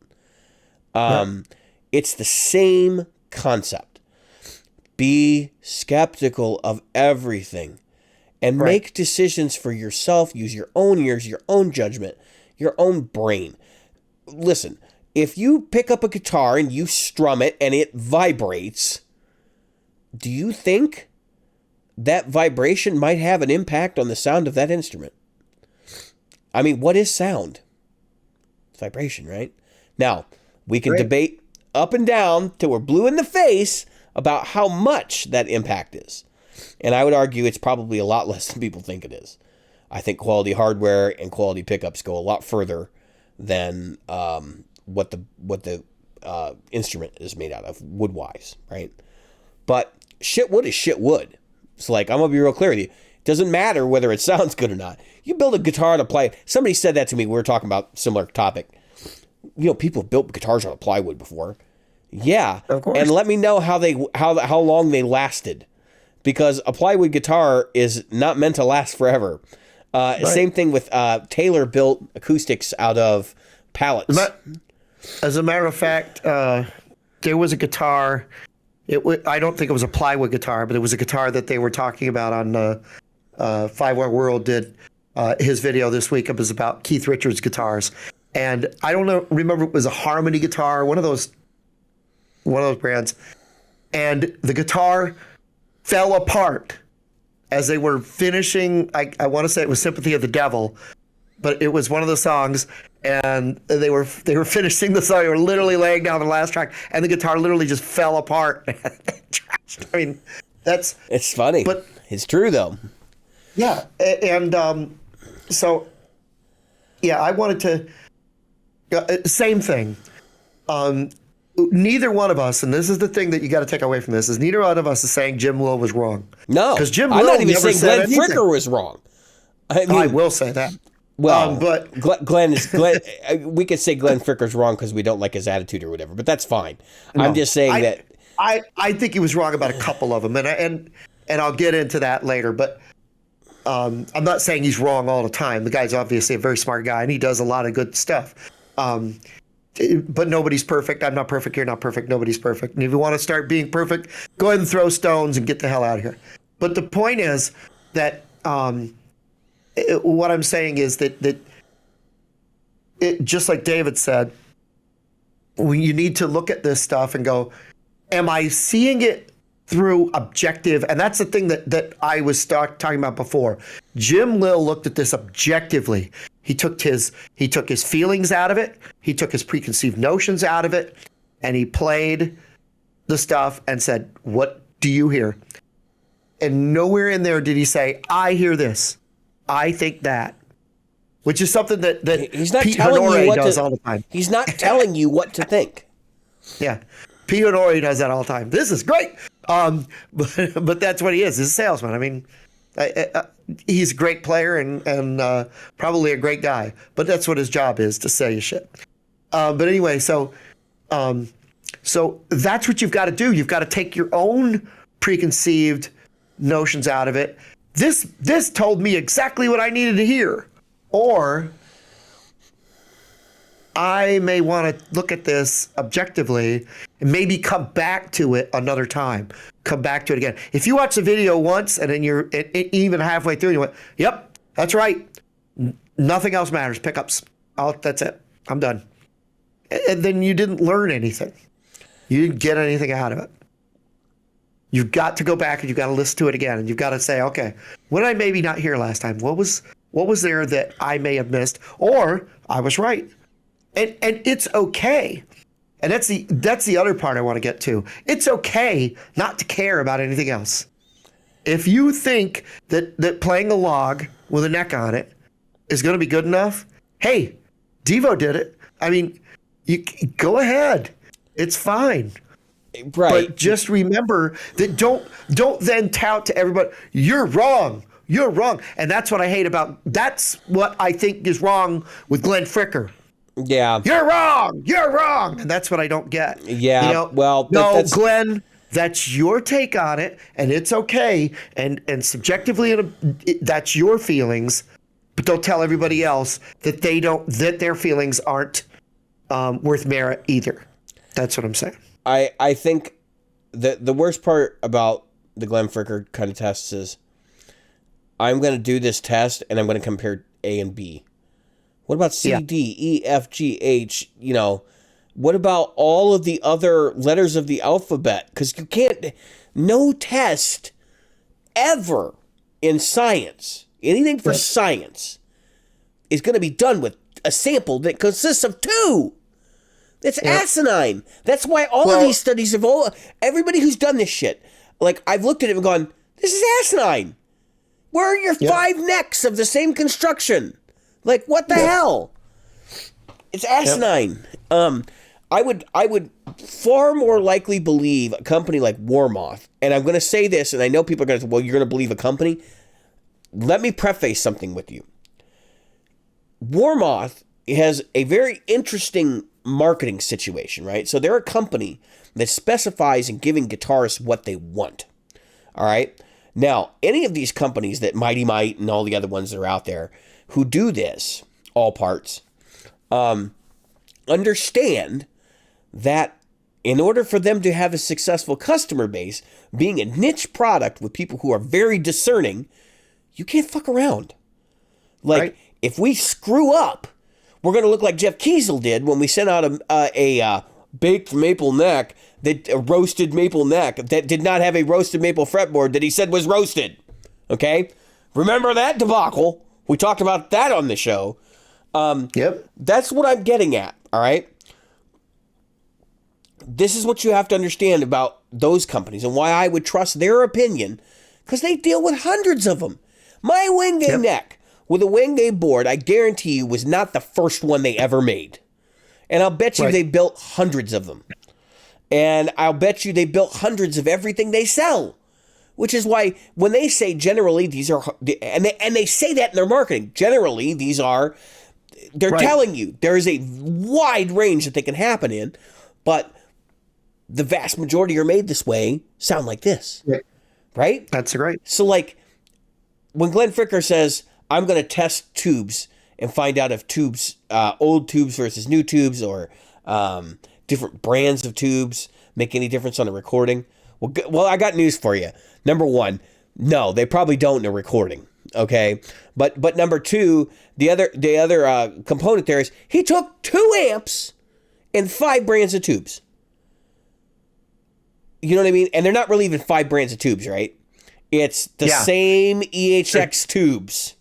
[SPEAKER 1] Right.
[SPEAKER 2] It's the same concept. Be skeptical of everything and
[SPEAKER 1] Right.
[SPEAKER 2] make decisions for yourself. Use your own ears, your own judgment, your own brain. Listen, if you pick up a guitar and you strum it and it vibrates, do you think that vibration might have an impact on the sound of that instrument? I mean, what is sound? It's vibration, right? Now, we can debate up and down till we're blue in the face about how much that impact is. And I would argue it's probably a lot less than people think it is. I think quality hardware and quality pickups go a lot further than what the instrument is made out of, wood-wise, right? But shit wood is shit wood. So, like, I'm going to be real clear with you. It doesn't matter whether it sounds good or not. You build a guitar to play. Somebody said that to me. We were talking about a similar topic. People have built guitars out of plywood before. Yeah.
[SPEAKER 1] Of course.
[SPEAKER 2] And let me know how long they lasted. Because a plywood guitar is not meant to last forever. Right. Same thing with Taylor built acoustics out of pallets.
[SPEAKER 1] As a matter of fact, there was a guitar. I don't think it was a plywood guitar, but it was a guitar that they were talking about on 5-Wire World did his video this week. It was about Keith Richards guitars. And I don't remember it was a Harmony guitar, one of those brands. And the guitar fell apart as they were finishing. I want to say it was Sympathy of the Devil, but it was one of the songs, and they were finishing the song. They were literally laying down the last track, and the guitar literally just fell apart. I mean,
[SPEAKER 2] it's funny, but it's true though.
[SPEAKER 1] Yeah, and so yeah, I wanted to same thing. Neither one of us, and this is the thing that you got to take away from this, is neither one of us is saying Jim Will was wrong.
[SPEAKER 2] No,
[SPEAKER 1] because Jim
[SPEAKER 2] I'm
[SPEAKER 1] Will
[SPEAKER 2] not even
[SPEAKER 1] never
[SPEAKER 2] saying
[SPEAKER 1] said
[SPEAKER 2] Glenn Fricker was wrong.
[SPEAKER 1] I will say that.
[SPEAKER 2] Well,
[SPEAKER 1] but
[SPEAKER 2] Glenn. We could say Glenn Fricker's wrong because we don't like his attitude or whatever, but that's fine. No, I'm just saying that
[SPEAKER 1] I think he was wrong about a couple of them, and I'll get into that later. But I'm not saying he's wrong all the time. The guy's obviously a very smart guy, and he does a lot of good stuff. But nobody's perfect. I'm not perfect. You're not perfect. Nobody's perfect. And if you want to start being perfect, go ahead and throw stones and get the hell out of here. But the point is that what I'm saying is that it, just like David said, you need to look at this stuff and go, am I seeing it through objective? And that's the thing that I was talking about before. Jim Lill looked at this objectively. He took his feelings out of it. He took his preconceived notions out of it, and he played the stuff and said, what do you hear? And nowhere in there did he say, I hear this. I think that. Which is something that
[SPEAKER 2] he's not
[SPEAKER 1] Pete
[SPEAKER 2] telling
[SPEAKER 1] Honore
[SPEAKER 2] you what
[SPEAKER 1] does
[SPEAKER 2] to,
[SPEAKER 1] all the time.
[SPEAKER 2] He's not telling you what to think.
[SPEAKER 1] Yeah. Pete Honore does that all the time. This is great. But that's what he is. He's a salesman. I mean, he's a great player and probably a great guy. But that's what his job is, to sell you shit. But anyway, so that's what you've got to do. You've got to take your own preconceived notions out of it. This told me exactly what I needed to hear. Or I may want to look at this objectively and maybe come back to it another time. Come back to it again. If you watch the video once and then you're even halfway through and you went, yep, that's right. Nothing else matters. Pickups. That's it. I'm done. And then you didn't learn anything. You didn't get anything out of it. You've got to go back and you've got to listen to it again. And you've got to say, okay, what did I maybe not hear last time? What was there that I may have missed? Or I was right. And it's okay. And that's the other part I want to get to. It's okay not to care about anything else. If you think that playing a log with a neck on it is going to be good enough, hey, Devo did it. I mean, you go ahead. It's fine.
[SPEAKER 2] Right.
[SPEAKER 1] But just remember that don't then tout to everybody, you're wrong. You're wrong. And that's what I hate about, that's what I think is wrong with Glenn Fricker.
[SPEAKER 2] Yeah.
[SPEAKER 1] You're wrong. You're wrong. And that's what I don't get.
[SPEAKER 2] Yeah. Well,
[SPEAKER 1] no, Glenn, that's your take on it, and it's okay. And subjectively, that's your feelings. But don't tell everybody else that their feelings aren't worth merit either. That's what I'm saying.
[SPEAKER 2] I think the worst part about the Glenn Fricker kind of tests is I'm going to do this test and I'm going to compare A and B. What about C, D, E, F, G, H? What about all of the other letters of the alphabet? Because you can't, no test ever in science, anything for science, is going to be done with a sample that consists of 2. That's asinine. That's why all of these studies have everybody who's done this shit, like I've looked at it and gone, this is asinine. Where are your 5 necks of the same construction? Like, what the hell? It's asinine. I would far more likely believe a company like Warmoth, and I'm going to say this, and I know people are going to say, well, you're going to believe a company. Let me preface something with you. Warmoth has a very interesting marketing situation, right? So they're a company that specifies in giving guitarists what they want. All right? Now, any of these companies that Mighty Might and all the other ones that are out there who do this, all parts, understand that in order for them to have a successful customer base, being a niche product with people who are very discerning, you can't fuck around. Like, if we screw up, we're going to look like Jeff Kiesel did when we sent out a baked maple neck, a roasted maple neck that did not have a roasted maple fretboard that he said was roasted. Okay? Remember that debacle? We talked about that on the show. That's what I'm getting at, all right? This is what you have to understand about those companies and why I would trust their opinion, because they deal with hundreds of them. My Wingate neck with a Wingate board, I guarantee you, was not the first one they ever made. And I'll bet you they built hundreds of them. And I'll bet you they built hundreds of everything they sell. Which is why when they say generally these are, and they say that in their marketing, generally these are, they're telling you there is a wide range that they can happen in, but the vast majority are made this way sound like this. Right?
[SPEAKER 1] That's great.
[SPEAKER 2] So like when Glenn Fricker says, I'm going to test tubes and find out if tubes, old tubes versus new tubes or different brands of tubes make any difference on the recording. Well, I got news for you. Number one, no, they probably don't in a recording. Okay, but number two, the other component there is he took 2 amps and 5 brands of tubes. You know what I mean? And they're not really even 5 brands of tubes, right? It's the same EHX tubes.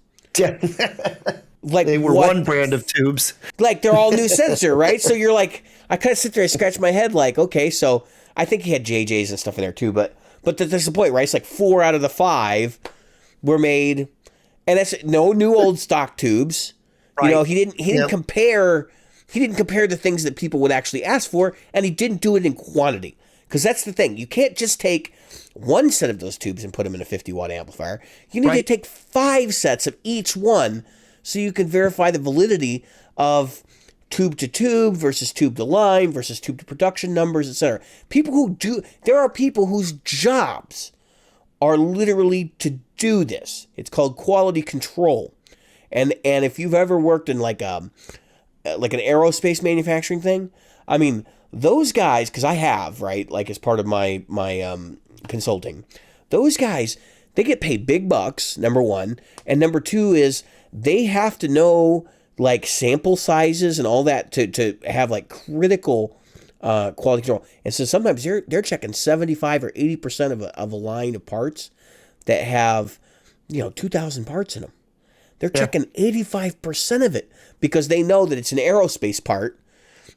[SPEAKER 2] Like
[SPEAKER 1] they were one brand of tubes.
[SPEAKER 2] Like they're all new sensor, right? So you're like, I kind of sit there and scratch my head like, okay, so I think he had JJs and stuff in there too, but that's the point, right? It's like 4 out of the 5 were made, and that's no new old stock tubes. Right. You know, he didn't compare the things that people would actually ask for, and he didn't do it in quantity. Because that's the thing. You can't just take one set of those tubes and put them in a 50-watt amplifier. You need to take 5 sets of each one so you can verify the validity of tube to tube versus tube to line versus tube to production numbers, etc. There are people whose jobs are literally to do this. It's called quality control. And if you've ever worked in like an aerospace manufacturing thing, I mean, those guys, because I have, right, like as part of my consulting, those guys, they get paid big bucks, number one, and number two is they have to know like sample sizes and all that to have like critical quality control. And so sometimes they're checking 75 or 80% of a line of parts that have 2,000 parts in them. They're checking 85% of it because they know that it's an aerospace part.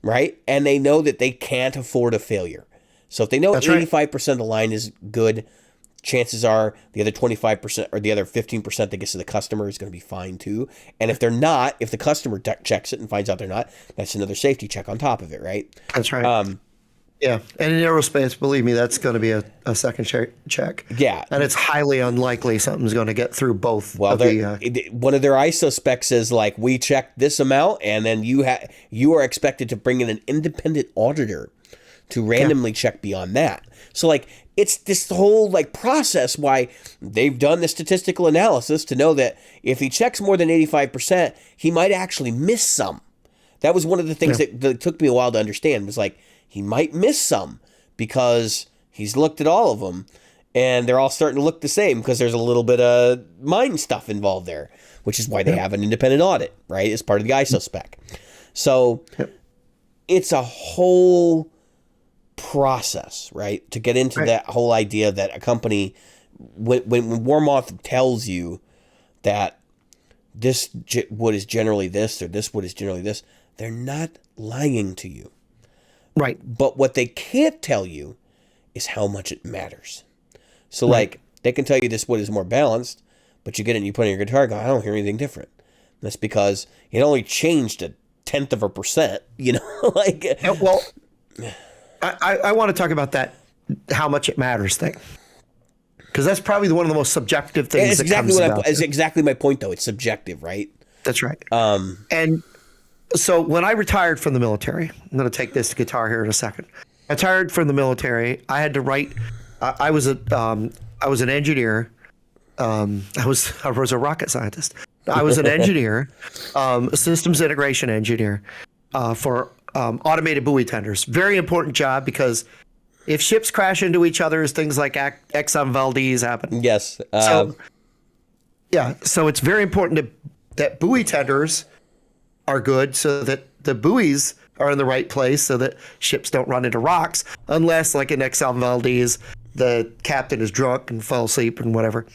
[SPEAKER 2] Right? And they know that they can't afford a failure. So if they know 85% of the line is good, chances are the other 25% or the other 15% that gets to the customer is going to be fine too. And if they're not, if the customer checks it and finds out they're not, that's another safety check on top of it, right?
[SPEAKER 1] That's right. Yeah, and in aerospace, believe me, that's going to be a second check.
[SPEAKER 2] Yeah.
[SPEAKER 1] And it's highly unlikely something's going to get through both.
[SPEAKER 2] Well, one of their ISO specs is like, we check this amount, and then you are expected to bring in an independent auditor to randomly check beyond that. So like, it's this whole like process why they've done the statistical analysis to know that if he checks more than 85%, he might actually miss some. That was one of the things that took me a while to understand, was like, he might miss some because he's looked at all of them and they're all starting to look the same because there's a little bit of mine stuff involved there, which is why they have an independent audit, right, as part of the ISO spec. So it's a whole process, right, to get into that whole idea that a company, when Warmoth tells you that this wood is generally this or this wood is generally this, they're not lying to you.
[SPEAKER 1] Right.
[SPEAKER 2] But what they can't tell you is how much it matters. So, like, they can tell you this wood is more balanced, but you get it and you put it in your guitar, go, I don't hear anything different. And that's because it only changed 0.1%, you know? Like,
[SPEAKER 1] well, I want to talk about that, how much it matters thing. Because that's probably one of the most subjective things that comes about.
[SPEAKER 2] It's exactly my point, though. It's subjective, right?
[SPEAKER 1] That's right. And so when I retired from the military, I'm going to take this guitar here in a second. I retired from the military. I had to write. I was an engineer. I was a rocket scientist. I was an engineer, a systems integration engineer for automated buoy tenders. Very important job because if ships crash into each other, things like Exxon Valdez happen.
[SPEAKER 2] Yes.
[SPEAKER 1] So it's very important that buoy tenders are good so that the buoys are in the right place so that ships don't run into rocks, unless, like in Exxon Valdez, the captain is drunk and fell asleep and whatever.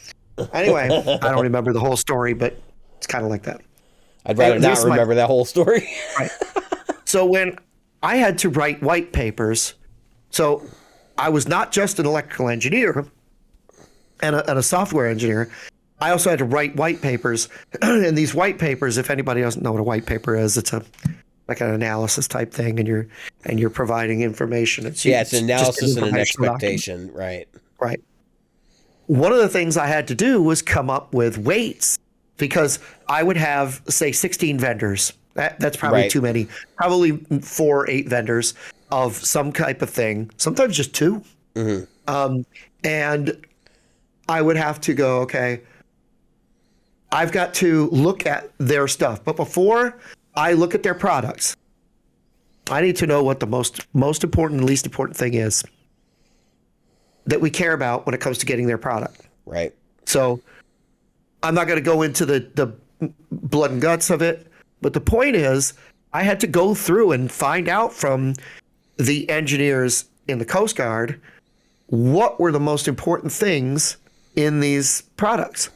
[SPEAKER 1] Anyway, I don't remember the whole story, but it's kind of like that.
[SPEAKER 2] I'd rather not remember that whole story.
[SPEAKER 1] Right. So when I had to write white papers, so I was not just an electrical engineer and a software engineer. I also had to write white papers, and these white papers, if anybody doesn't know what a white paper is, it's like an analysis type thing, and you're providing information. It's
[SPEAKER 2] an analysis and an expectation, document.
[SPEAKER 1] Right. One of the things I had to do was come up with weights, because I would have, say, 16 vendors. That's probably too many. Probably 4 or 8 vendors of some type of thing. Sometimes just 2. Mm-hmm. And I would have to go, okay, I've got to look at their stuff. But before I look at their products, I need to know what the most important and least important thing is that we care about when it comes to getting their product.
[SPEAKER 2] Right.
[SPEAKER 1] So I'm not going to go into the blood and guts of it. But the point is, I had to go through and find out from the engineers in the Coast Guard what were the most important things in these products.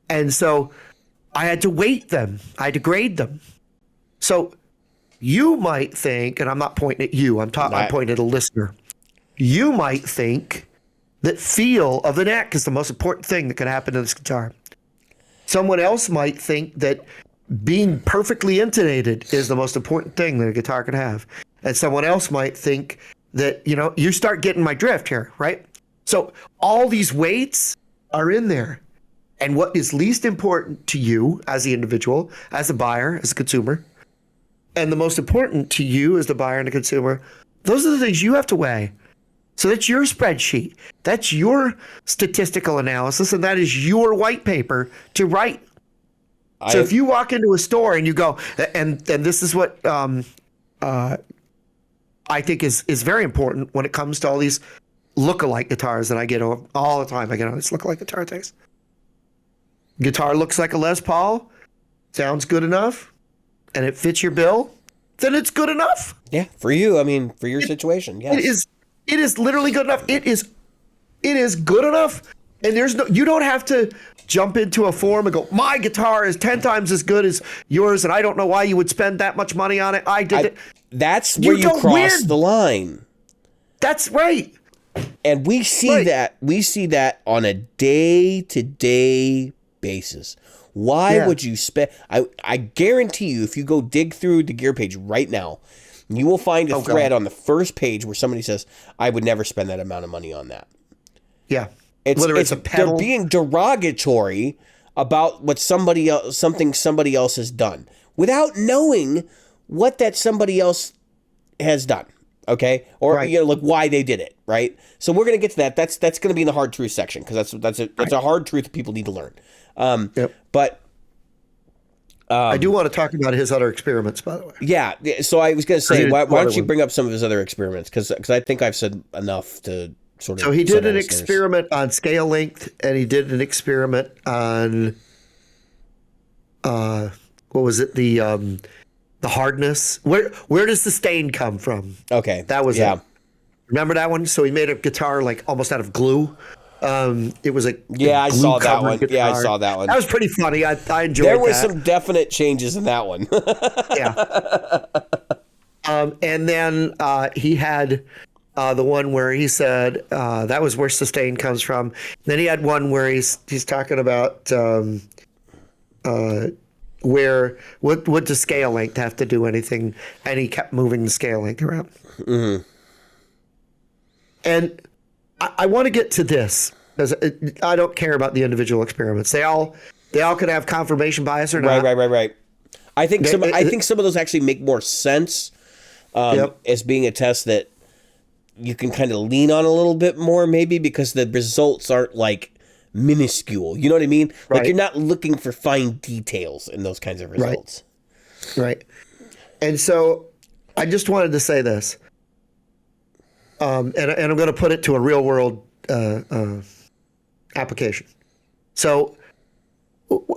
[SPEAKER 1] And so I had to weight them. I had to grade them. So you might think, and I'm not pointing at you, I'm pointing at a listener. You might think that feel of the neck is the most important thing that could happen to this guitar. Someone else might think that being perfectly intonated is the most important thing that a guitar could have. And someone else might think that, you start getting my drift here, right? So all these weights are in there. And what is least important to you as the individual, as a buyer, as a consumer, and the most important to you as the buyer and the consumer, those are the things you have to weigh. So that's your spreadsheet. That's your statistical analysis, and that is your white paper to write. So if you walk into a store and you go, and this is what I think is very important when it comes to all these look-alike guitars that I get all the time. I get all these look-alike guitar things. Guitar looks like a Les Paul, sounds good enough, and it fits your bill, then it's good enough.
[SPEAKER 2] Yeah, for you. I mean, for your situation. Yes.
[SPEAKER 1] It is literally good enough. It is good enough, and you don't have to jump into a forum and go, my guitar is 10 times as good as yours, and I don't know why you would spend that much money on it. I did it.
[SPEAKER 2] That's where you cross the line.
[SPEAKER 1] That's right.
[SPEAKER 2] And we see that. We see that on a day-to-day basis. Why would you spend? I guarantee you, if you go dig through the gear page right now, You will find a thread on the first page where somebody says, "I would never spend that amount of money on that."
[SPEAKER 1] Yeah.
[SPEAKER 2] Whether it's a pedal, they're being derogatory about what something somebody else has done without knowing what that somebody else has done. Okay, or like why they did it. Right. So we're gonna get to that. That's gonna be in the hard truth section because that's a hard truth people need to learn. But
[SPEAKER 1] I do want to talk about his other experiments, by the way.
[SPEAKER 2] Yeah. So I was gonna say, why don't you bring up some of his other experiments? Because I think I've said enough to.
[SPEAKER 1] So he did an experiment on scale length, and he did an experiment on what was it? The hardness. Where does the stain come from?
[SPEAKER 2] Okay,
[SPEAKER 1] that was it. Remember that one? So he made a guitar like almost out of glue. It was like
[SPEAKER 2] I saw that one. Guitar. Yeah, I saw that one.
[SPEAKER 1] That was pretty funny. I enjoyed.
[SPEAKER 2] There was some definite changes in that one.
[SPEAKER 1] Yeah. And then he had. The one where he said that was where sustain comes from. Then he had one where he's talking about where what does scale length have to do anything, and he kept moving the scale length around. Mm-hmm. And I want to get to this because I don't care about the individual experiments. They all could have confirmation bias or not.
[SPEAKER 2] Right. I think some of those actually make more sense as being a test that you can kind of lean on a little bit more, maybe because the results aren't like minuscule. You know what I mean?
[SPEAKER 1] Right.
[SPEAKER 2] Like you're not looking for fine details in those kinds of results.
[SPEAKER 1] Right. And so I just wanted to say this, and I'm going to put it to a real world application. So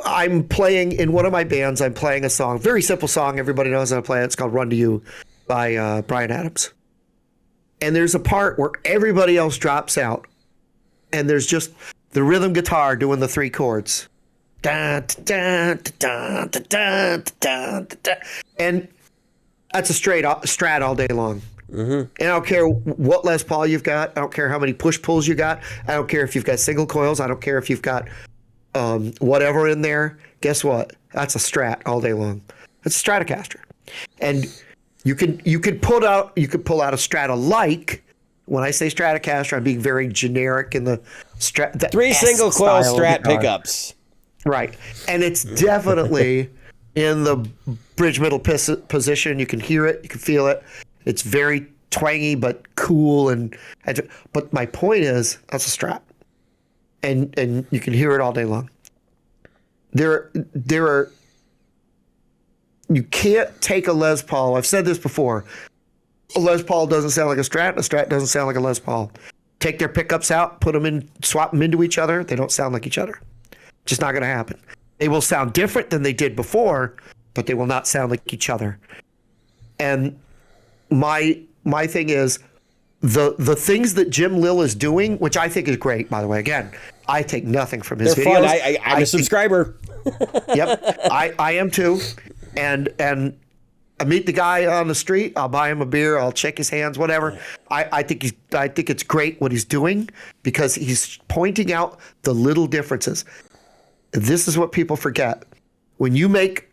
[SPEAKER 1] I'm playing in one of my bands. I'm playing a song, very simple song. Everybody knows how to play it. It's called "Run to You" by Bryan Adams. And there's a part where everybody else drops out, and there's just the rhythm guitar doing the three chords. And that's a straight strat all day long. Mm-hmm. And I don't care what Les Paul you've got. I don't care how many push pulls you got. I don't care if you've got single coils. I don't care if you've got whatever in there. Guess what? That's a strat all day long. It's a Stratocaster. And you could pull out a Strata-like. When I say Stratocaster, I'm being very generic in the
[SPEAKER 2] three single coil Strat pickups.
[SPEAKER 1] Right, and it's definitely in the bridge middle position. You can hear it, you can feel it. It's very twangy but cool, but my point is that's a Strat, and you can hear it all day long. There are. You can't take a Les Paul. I've said this before. A Les Paul doesn't sound like a Strat. A Strat doesn't sound like a Les Paul. Take their pickups out, put them in, swap them into each other. They don't sound like each other. Just not going to happen. They will sound different than they did before, but they will not sound like each other. And my thing is the things that Jim Lill is doing, which I think is great, by the way. Again, I take nothing from his
[SPEAKER 2] They're
[SPEAKER 1] videos.
[SPEAKER 2] Fun. I'm a subscriber.
[SPEAKER 1] Yep, I am too. And I meet the guy on the street. I'll buy him a beer. I'll shake his hands, whatever. I think it's great what he's doing because he's pointing out the little differences. This is what people forget. When you make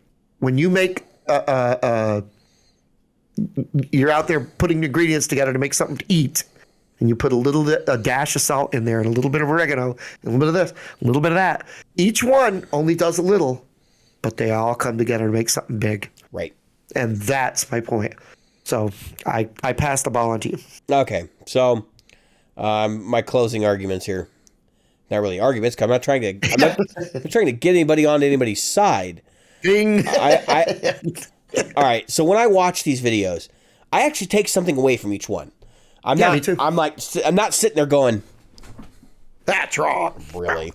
[SPEAKER 1] you're out there putting ingredients together to make something to eat, and you put a dash of salt in there and a little bit of oregano, a little bit of this, a little bit of that. Each one only does a little, but they all come together to make something big.
[SPEAKER 2] Right.
[SPEAKER 1] And that's my point. So I pass the ball on to you.
[SPEAKER 2] Okay. So my closing arguments here. Not really arguments, because I'm not trying to get anybody on anybody's side.
[SPEAKER 1] Ding.
[SPEAKER 2] All right. So when I watch these videos, I actually take something away from each one.
[SPEAKER 1] Me too.
[SPEAKER 2] I'm not sitting there going,
[SPEAKER 1] that's wrong.
[SPEAKER 2] Really.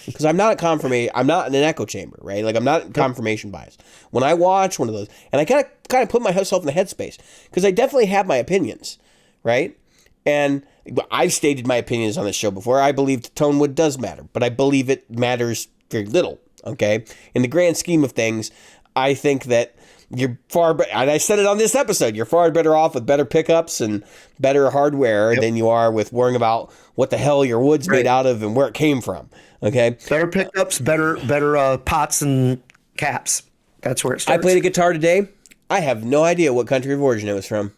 [SPEAKER 2] Because I'm not I'm not in an echo chamber, right? Like I'm not in confirmation bias. When I watch one of those, and I kind of put myself in the headspace, because I definitely have my opinions, right? And I've stated my opinions on this show before. I believe tonewood does matter, but I believe it matters very little, okay? In the grand scheme of things, I think that you're far better, and I said it on this episode, you're far better off with better pickups and better hardware than you are with worrying about what the hell your wood's made out of and where it came from, okay?
[SPEAKER 1] Better pickups, better pots and caps. That's where it starts.
[SPEAKER 2] I played a guitar today. I have no idea what country of origin it was from.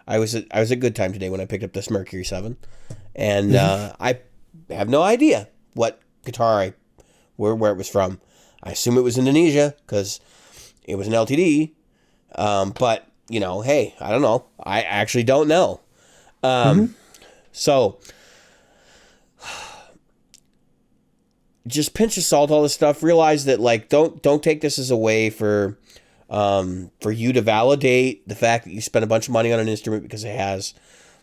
[SPEAKER 2] I was at Good Time today when I picked up this Mercury 7, and I have no idea what guitar where it was from. I assume it was Indonesia because it was an LTD. But hey, I don't know. I actually don't know. So just pinch of salt all this stuff. Realize that don't take this as a way for you to validate the fact that you spent a bunch of money on an instrument because it has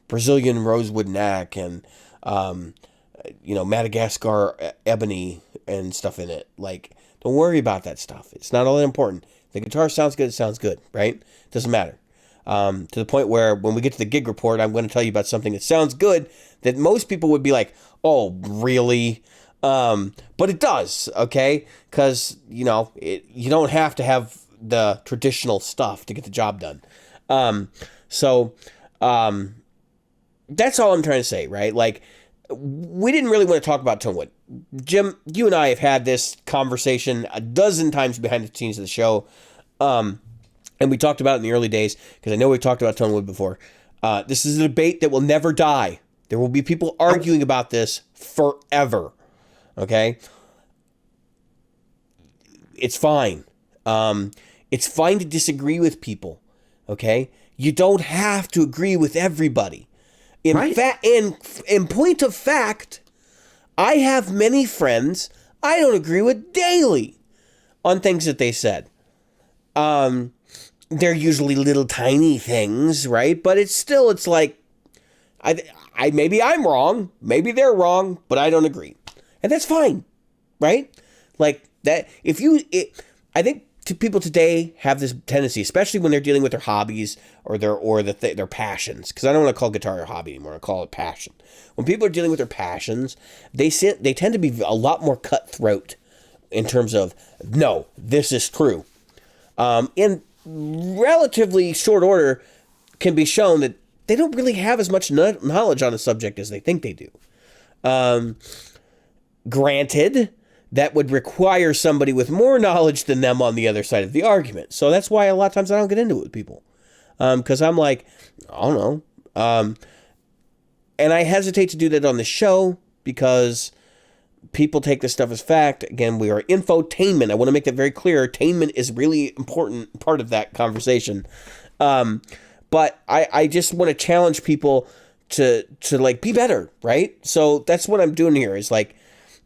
[SPEAKER 2] Brazilian rosewood neck and Madagascar ebony and stuff in it. Don't worry about that stuff. It's not all that important. The guitar sounds good. It sounds good, right? Doesn't matter. To the point where when we get to the gig report, I'm going to tell you about something that sounds good that most people would be like, "Oh, really?" But it does, okay? Because you don't have to have the traditional stuff to get the job done. That's all I'm trying to say, right? We didn't really want to talk about tonewood. Jim, you and I have had this conversation a dozen times behind the scenes of the show. And we talked about it in the early days, because I know we've talked about tonewood before. This is a debate that will never die. There will be people arguing about this forever. Okay? It's fine. It's fine to disagree with people. Okay? You don't have to agree with everybody. In point of fact, I have many friends I don't agree with daily on things that they said. They're usually little tiny things, right? But it's like, I maybe I'm wrong, maybe they're wrong, but I don't agree, and that's fine, right? Like that. I think people today have this tendency, especially when they're dealing with their hobbies or their passions. Because I don't want to call guitar a hobby anymore. I call it passion. When people are dealing with their passions, they tend to be a lot more cutthroat in terms of, no, this is true. In relatively short order, can be shown that they don't really have as much knowledge on a subject as they think they do. Granted, that would require somebody with more knowledge than them on the other side of the argument. So that's why a lot of times I don't get into it with people. Because I'm like, I don't know. And I hesitate to do that on the show because people take this stuff as fact. Again, we are infotainment. I want to make that very clear. Tainment is really important part of that conversation. But I just want to challenge people to be better, right? So that's what I'm doing here is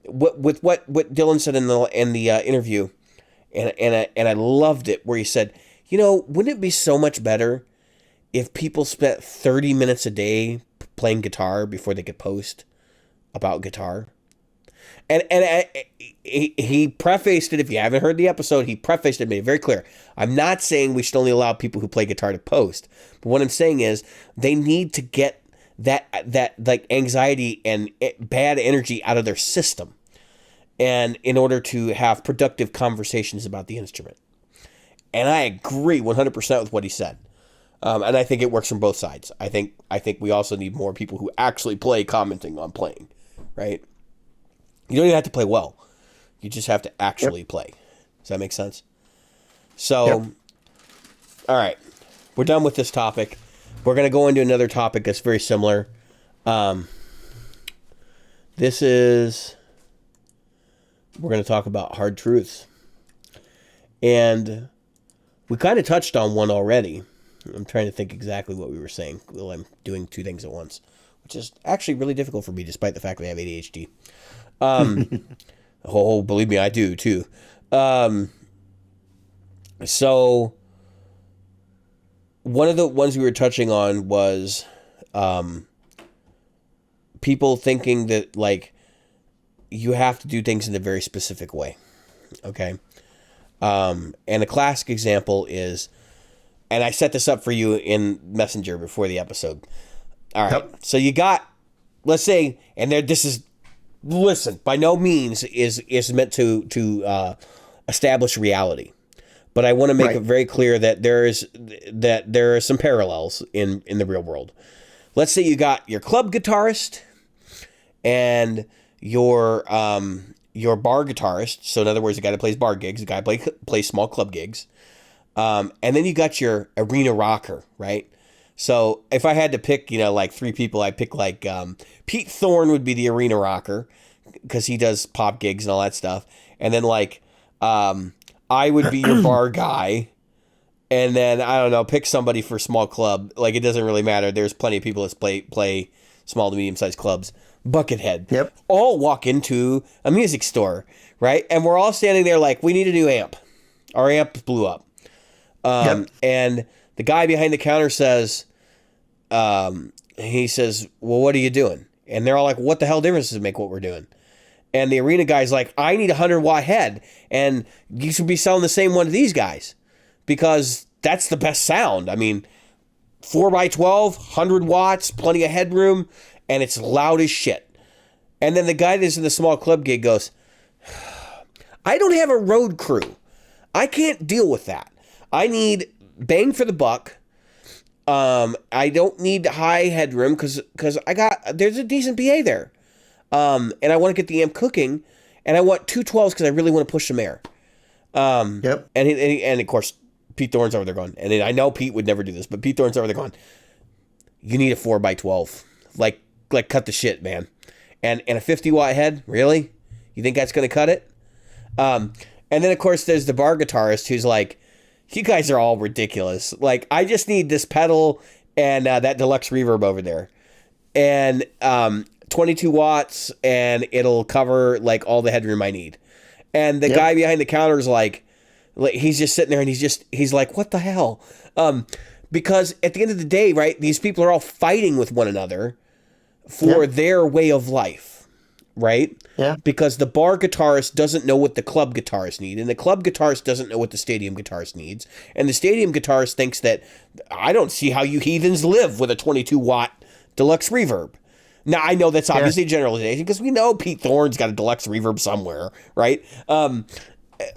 [SPEAKER 2] what Dylan said in the interview, and I loved it, where he said, wouldn't it be so much better if people spent 30 minutes a day playing guitar before they could post about guitar? And he prefaced it, if you haven't heard the episode, he prefaced it, made it very clear. I'm not saying we should only allow people who play guitar to post, but what I'm saying is they need to get that anxiety and bad energy out of their system, and in order to have productive conversations about the instrument. And I agree 100% with what he said. And I think it works from both sides. I think we also need more people who actually play commenting on playing, right? You don't even have to play well. You just have to actually play. Does that make sense? So, All right. We're done with this topic. We're going to go into another topic that's very similar. We're going to talk about hard truths. And we kind of touched on one already. I'm trying to think exactly what we were saying. Well, I'm doing two things at once, which is actually really difficult for me, despite the fact that I have ADHD. Oh, believe me, I do too. So one of the ones we were touching on was people thinking that you have to do things in a very specific way. Okay. And a classic example is, and I set this up for you in Messenger before the episode. All right. Yep. So you got, let's say, and listen, by no means is meant to establish reality, but I want to make it very clear that there are some parallels in the real world. Let's say you got your club guitarist and your bar guitarist. So in other words, a guy that plays bar gigs, a guy plays small club gigs. And then you got your arena rocker, right? So if I had to pick, like 3 people, I'd pick like Pete Thorne would be the arena rocker because he does pop gigs and all that stuff. And then like I would be your bar guy. And then, I don't know, pick somebody for small club. Like, it doesn't really matter. There's plenty of people that play small to medium-sized clubs. Buckethead.
[SPEAKER 1] Yep.
[SPEAKER 2] All walk into a music store, right? And we're all standing there like, we need a new amp. Our amp blew up. And the guy behind the counter says, he says, well, what are you doing? And they're all like, what the hell difference does it make what we're doing? And the arena guy's like, I need a 100-watt head. And you should be selling the same one to these guys. Because that's the best sound. I mean, 4x12, 100 watts, plenty of headroom, and it's loud as shit. And then the guy that's in the small club gig goes, I don't have a road crew. I can't deal with that. I need bang for the buck. I don't need high headroom because there's a decent PA there. And I want to get the amp cooking, and I want 2 12s because I really want to push some air. And of course, Pete Thorne's over there going, and I know Pete would never do this, but Pete Thorne's over there going, you need a 4x12. Like cut the shit, man. And a 50-watt head? Really? You think that's going to cut it? And then, of course, there's the bar guitarist who's like, you guys are all ridiculous. Like, I just need this pedal and that deluxe reverb over there. And 22 watts, and it'll cover, like, all the headroom I need. And the guy behind the counter is like, he's just sitting there and he's like, what the hell? Because at the end of the day, right, these people are all fighting with one another for their way of life, right?
[SPEAKER 1] Yeah.
[SPEAKER 2] Because the bar guitarist doesn't know what the club guitarist need, and the club guitarist doesn't know what the stadium guitarist needs, and the stadium guitarist thinks that, I don't see how you heathens live with a 22-watt deluxe reverb. Now, I know that's obviously a generalization because we know Pete Thorne's got a deluxe reverb somewhere, right?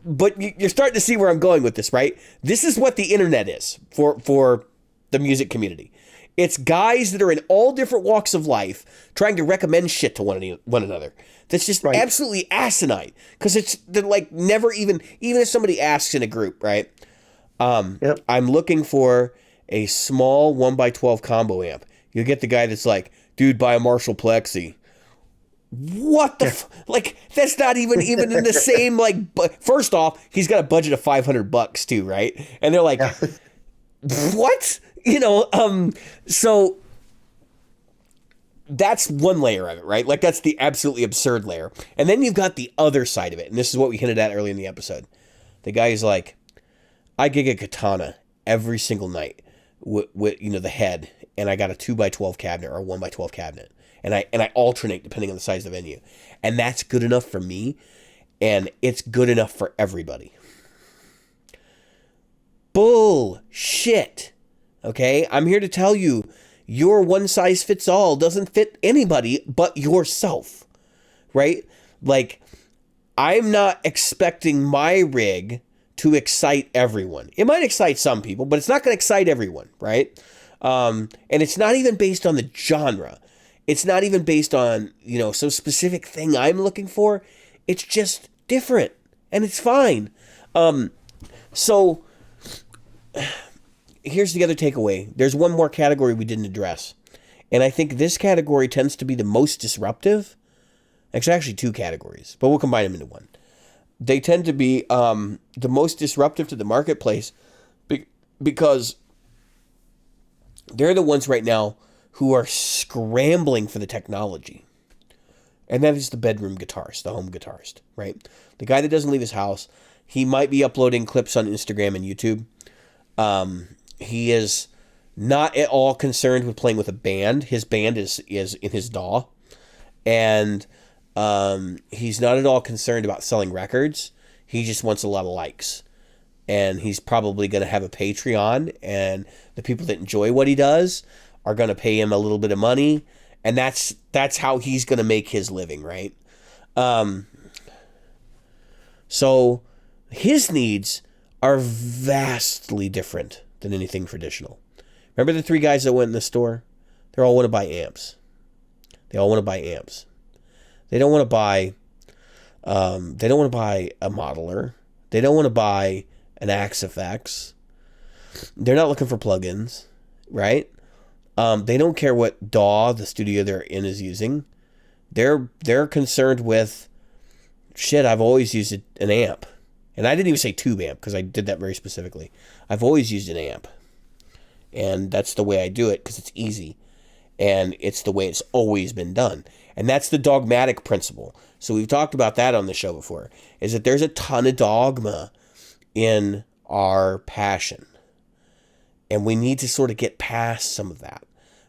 [SPEAKER 2] But you're starting to see where I'm going with this, right? This is what the internet is for the music community. It's guys that are in all different walks of life trying to recommend shit to one another. That's just absolutely asinine because they're like never even if somebody asks in a group, right? I'm looking for a small 1x12 combo amp. You get the guy that's like, dude, buy a Marshall Plexi. What the like? That's not even in the same like. First off, he's got a budget of $500 too, right? And they're like, what? So that's one layer of it, right? Like that's the absolutely absurd layer. And then you've got the other side of it, and this is what we hinted at early in the episode. The guy is like, I gig a Katana every single night with the head, and I got a 2x12 cabinet or a 1x12 cabinet. And I alternate depending on the size of the venue. And that's good enough for me. And it's good enough for everybody. Bullshit. Okay? I'm here to tell you, your one size fits all doesn't fit anybody but yourself. Right? Like, I'm not expecting my rig to excite everyone. It might excite some people, but it's not going to excite everyone. Right? And it's not even based on the genre. It's not even based on, some specific thing I'm looking for. It's just different, and it's fine. So here's the other takeaway. There's one more category we didn't address, and I think this category tends to be the most disruptive. Actually 2 categories, but we'll combine them into one. They tend to be the most disruptive to the marketplace because they're the ones right now who are scrambling for the technology. And that is the bedroom guitarist, the home guitarist, right? The guy that doesn't leave his house. He might be uploading clips on Instagram and YouTube. He is not at all concerned with playing with a band. His band is in his DAW. And he's not at all concerned about selling records. He just wants a lot of likes. And he's probably going to have a Patreon. And the people that enjoy what he does are going to pay him a little bit of money, and that's how he's going to make his living, right? So his needs are vastly different than anything traditional. Remember the 3 guys that went in the store? They all want to buy amps. They all want to buy amps. They don't want to buy a modeler. They don't want to buy an Axe FX. They're not looking for plugins, right? They don't care what DAW the studio they're in is using. They're concerned with, shit, I've always used an amp. And I didn't even say tube amp because I did that very specifically. I've always used an amp. And that's the way I do it because it's easy. And it's the way it's always been done. And that's the dogmatic principle. So we've talked about that on the show before, is that there's a ton of dogma in our passion. And we need to sort of get past some of that.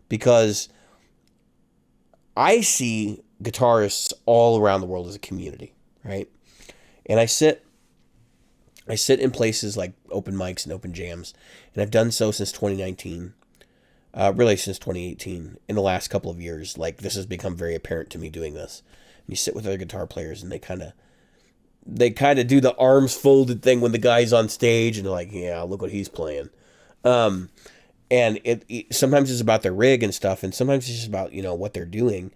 [SPEAKER 2] Because I see guitarists all around the world as a community, right? And I sit in places like open mics and open jams, and I've done so since 2019, really since 2018. In the last couple of years, like this has become very apparent to me doing this. And you sit with other guitar players, and they kind of do the arms folded thing when the guy's on stage, and they're like, "Yeah, look what he's playing." And it sometimes it's about their rig and stuff, and sometimes it's just about what they're doing,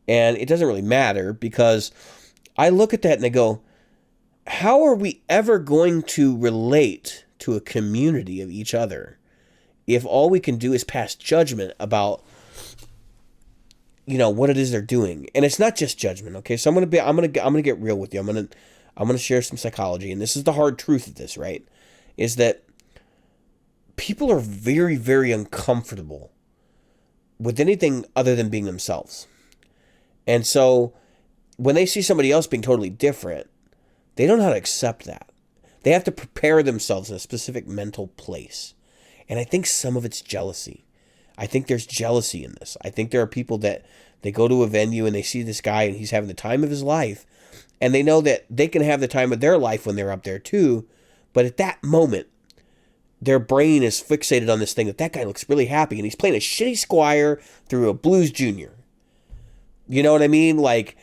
[SPEAKER 2] and it doesn't really matter because I look at that and I go, how are we ever going to relate to a community of each other if all we can do is pass judgment about what it is they're doing? And it's not just judgment, okay? So I'm gonna get real with you. I'm gonna share some psychology, and this is the hard truth of this, right? Is that people are very, very uncomfortable with anything other than being themselves. And so when they see somebody else being totally different, they don't know how to accept that. They have to prepare themselves in a specific mental place. And I think some of it's jealousy. I think there's jealousy in this. I think there are people that they go to a venue and they see this guy and he's having the time of his life. And they know that they can have the time of their life when they're up there too. But at that moment, their brain is fixated on this thing that guy looks really happy and he's playing a shitty Squire through a Blues Junior. You know what I mean? Like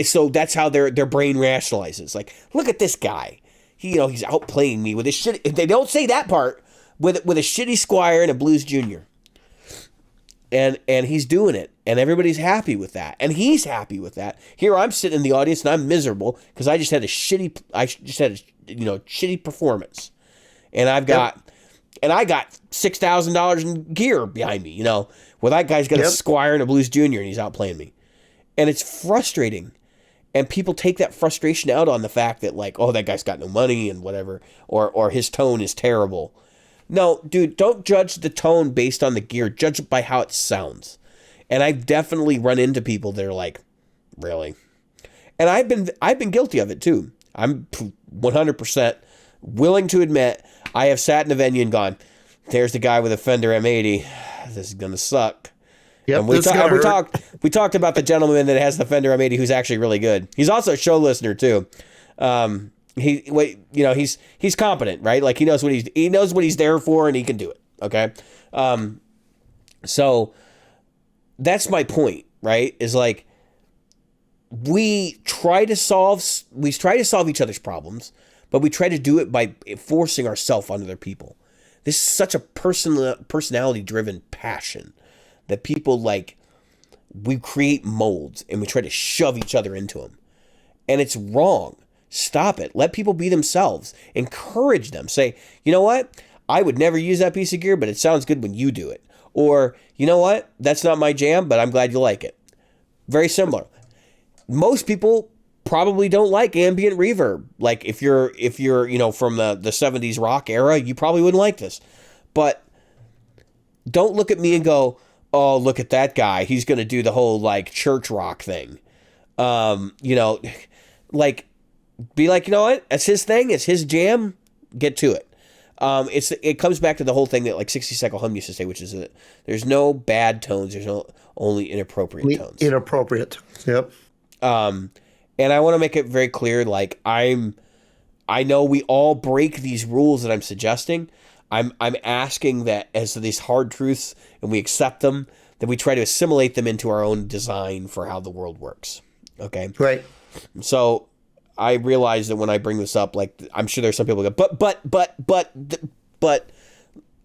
[SPEAKER 2] so that's how their brain rationalizes. Like, look at this guy. He's outplaying me with his shit. They don't say that part with a shitty Squire and a Blues Junior. And he's doing it, and everybody's happy with that, and he's happy with that. Here I'm sitting in the audience and I'm miserable because I just had a shitty performance. And I got $6,000 in gear behind me, well, that guy's got a Squire and a Blues Junior and he's outplaying me. And it's frustrating. And people take that frustration out on the fact that that guy's got no money and whatever, or his tone is terrible. No, dude, don't judge the tone based on the gear. Judge it by how it sounds. And I've definitely run into people that are like, really? And I've been guilty of it too. I'm 100% willing to admit I have sat in a venue and gone, there's the guy with a Fender M80. This is gonna suck. Yep, and we talked about the gentleman that has the Fender M80 who's actually really good. He's also a show listener too. He's competent, right? Like he knows what he's there for and he can do it. Okay. So that's my point, right? Is like we try to solve each other's problems, but we try to do it by forcing ourselves on other people. This is such a personality-driven passion that people we create molds and we try to shove each other into them. And it's wrong. Stop it. Let people be themselves. Encourage them. Say, you know what? I would never use that piece of gear, but it sounds good when you do it. Or, you know what? That's not my jam, but I'm glad you like it. Very similar. Most people probably don't like ambient reverb. Like if you're from the 70s rock era, you probably wouldn't like this. But don't look at me and go, oh, look at that guy. He's going to do the whole church rock thing. Be like, you know what? That's his thing. It's his jam. Get to it. It comes back to the whole thing that 60 Cycle Hum used to say, which is that there's no bad tones. There's only inappropriate tones.
[SPEAKER 1] Inappropriate. Yep.
[SPEAKER 2] And I want to make it very clear, I know we all break these rules that I'm suggesting. I'm asking that as these hard truths and we accept them, that we try to assimilate them into our own design for how the world works. Okay.
[SPEAKER 1] Right.
[SPEAKER 2] So I realize that when I bring this up, I'm sure there's some people who go, but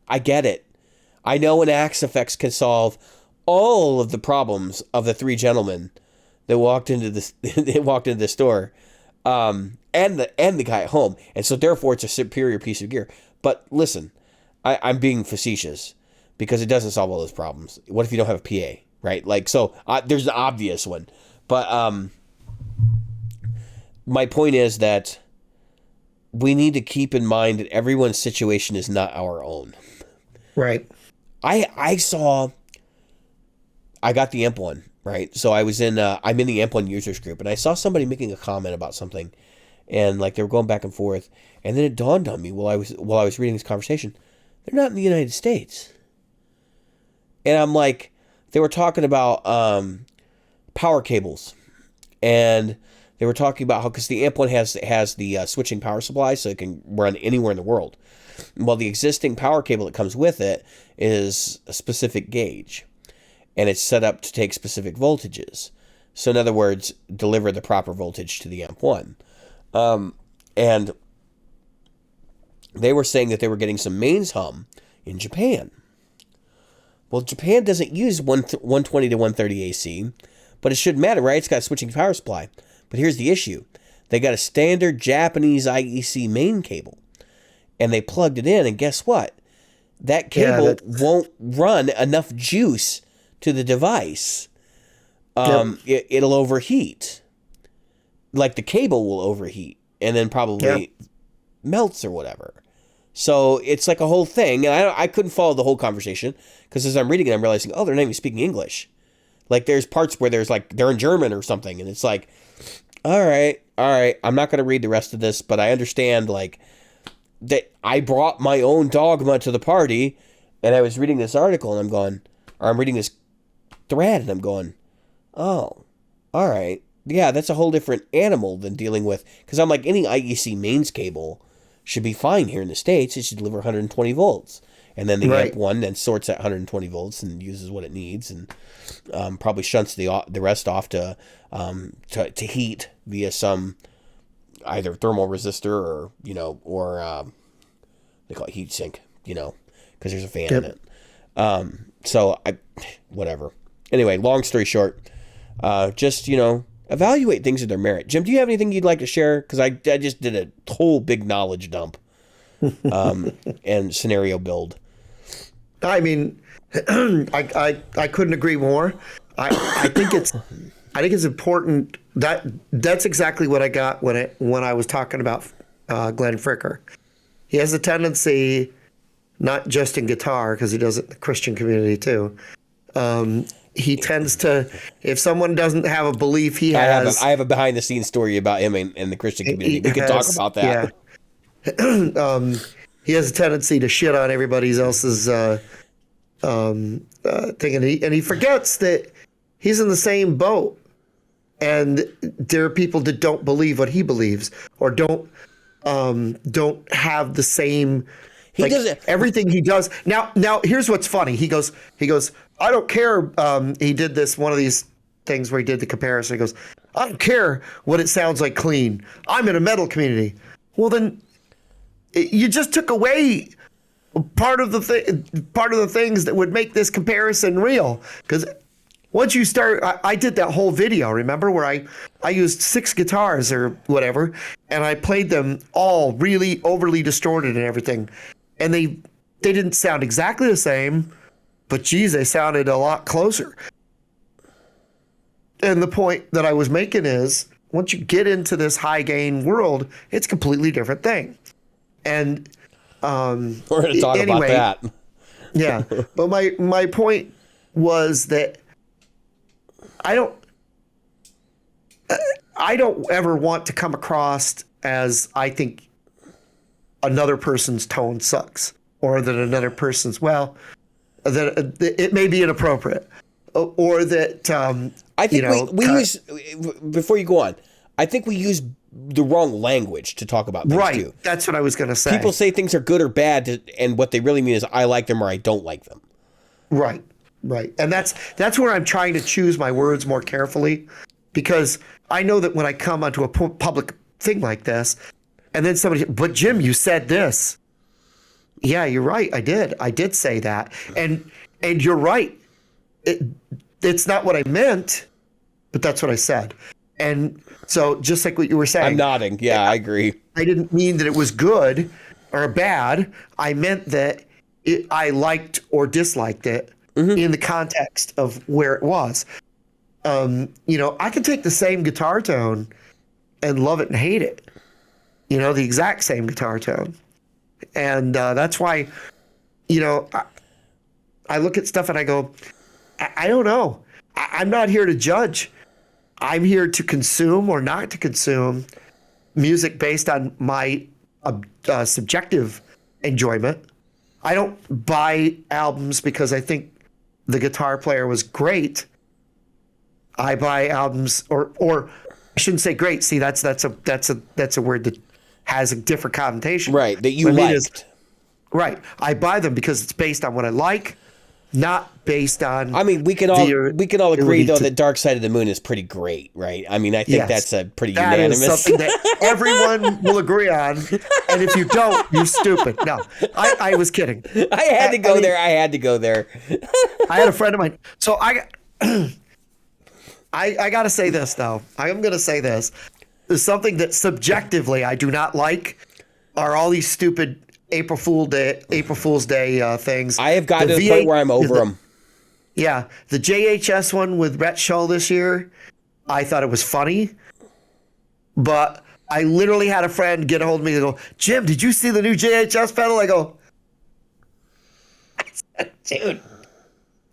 [SPEAKER 2] I get it. I know an Axe Effects can solve all of the problems of the three gentlemen that walked into the store, and the guy at home, and so therefore it's a superior piece of gear. But listen, I'm being facetious because it doesn't solve all those problems. What if you don't have a PA, right? Like, so there's the obvious one. But my point is that we need to keep in mind that everyone's situation is not our own.
[SPEAKER 1] Right.
[SPEAKER 2] I got the AMP one, right? So I'm in the AMP one users group, and I saw somebody making a comment about something, and like they were going back and forth, and then it dawned on me while I was reading this conversation, they're not in the United States. And I'm like, they were talking about power cables, and they were talking about how, because the AMP one has the switching power supply, so it can run anywhere in the world. Well, the existing power cable that comes with it is a specific gauge, and it's set up to take specific voltages. So in other words, deliver the proper voltage to the AMP one. And they were saying that they were getting some mains hum in Japan. Well, Japan doesn't use 120 to 130 AC, but it shouldn't matter, right? It's got a switching power supply. But here's the issue. They got a standard Japanese IEC main cable, and they plugged it in, and guess what? That cable won't run enough juice to the device. It'll overheat. Like the cable will overheat and then probably melts or whatever. So it's like a whole thing. And I couldn't follow the whole conversation because as I'm reading it, I'm realizing, oh, they're not even speaking English. Like there's parts where there's like, they're in German or something. And it's like, all right. I'm not going to read the rest of this, but I understand like that I brought my own dogma to the party, and I was reading this article and I'm reading this thread and I'm going, oh, all right. Yeah, that's a whole different animal than dealing with, because I'm like, any IEC mains cable should be fine here in the States. It should deliver 120 volts. And then the AMP one then sorts at 120 volts and uses what it needs, and probably shunts the rest off to heat via some either thermal resistor or they call it heat sink, because there's a fan in it. So whatever. Anyway, long story short, just evaluate things at their merit. Jim, do you have anything you'd like to share? Because I just did a whole big knowledge dump and scenario build.
[SPEAKER 1] I mean, I couldn't agree more. I think it's important that's exactly what I got when I was talking about Glenn Fricker. He has a tendency, not just in guitar, because he does it in the Christian community too. He tends to, if someone doesn't have a belief, I
[SPEAKER 2] have a behind the scenes story about him in the Christian community. We can talk about that.
[SPEAKER 1] Yeah. He has a tendency to shit on everybody else's thing, and he forgets that he's in the same boat, and there are people that don't believe what he believes, or don't have the same. He doesn't. Everything he does now. Here's what's funny. He goes. I don't care. He did one of these things where he did the comparison. He goes, I don't care what it sounds like clean. I'm in a metal community. Well, then you just took away part of the things that would make this comparison real. Because once you start, I did that whole video, remember, where I used 6 guitars or whatever, and I played them all really overly distorted and everything. And they didn't sound exactly the same, but geez, they sounded a lot closer. And the point that I was making is, once you get into this high gain world, it's a completely different thing. And
[SPEAKER 2] we're going to talk about that.
[SPEAKER 1] Yeah, but my point was that I don't ever want to come across as I think another person's tone sucks, or that another person's that it may be inappropriate, or that
[SPEAKER 2] I think we use, before you go on, I think we use the wrong language to talk about things too.
[SPEAKER 1] That's what I was going to say.
[SPEAKER 2] People say things are good or bad, and what they really mean is I like them or I don't like them. Right.
[SPEAKER 1] And that's where I'm trying to choose my words more carefully, because I know that when I come onto a public thing like this, and then somebody, but Jim, you said this. Yeah, you're right. I did say that. And you're right. It's not what I meant, but that's what I said. And so just like what you were saying.
[SPEAKER 2] I'm nodding. Yeah, I agree.
[SPEAKER 1] I didn't mean that it was good or bad. I meant that I liked or disliked it in the context of where it was. I could take the same guitar tone and love it and hate it. The exact same guitar tone. And that's why, I look at stuff and I go, I don't know. I'm not here to judge. I'm here to consume or not to consume music based on my subjective enjoyment. I don't buy albums because I think the guitar player was great. I buy albums, or I shouldn't say great. See, that's a word that has a different connotation.
[SPEAKER 2] Right, that you liked.
[SPEAKER 1] Right. I buy them because it's based on what I like, not based on.
[SPEAKER 2] I mean, we can all agree though that Dark Side of the Moon is pretty great, right? I mean, I think that's a pretty unanimous.
[SPEAKER 1] That is something that everyone will agree on, and if you don't, you're stupid. No, I was kidding.
[SPEAKER 2] I had to go there. I had to go there.
[SPEAKER 1] I had a friend of mine. So I got to say this though. I am going to say this. There's something that subjectively I do not like are all these stupid April Fool's Day things.
[SPEAKER 2] I have gotten to the point where I'm over them.
[SPEAKER 1] Yeah, the JHS one with Rhett Shull this year, I thought it was funny, but I literally had a friend get a hold of me and go, Jim, did you see the new JHS pedal? I go, dude,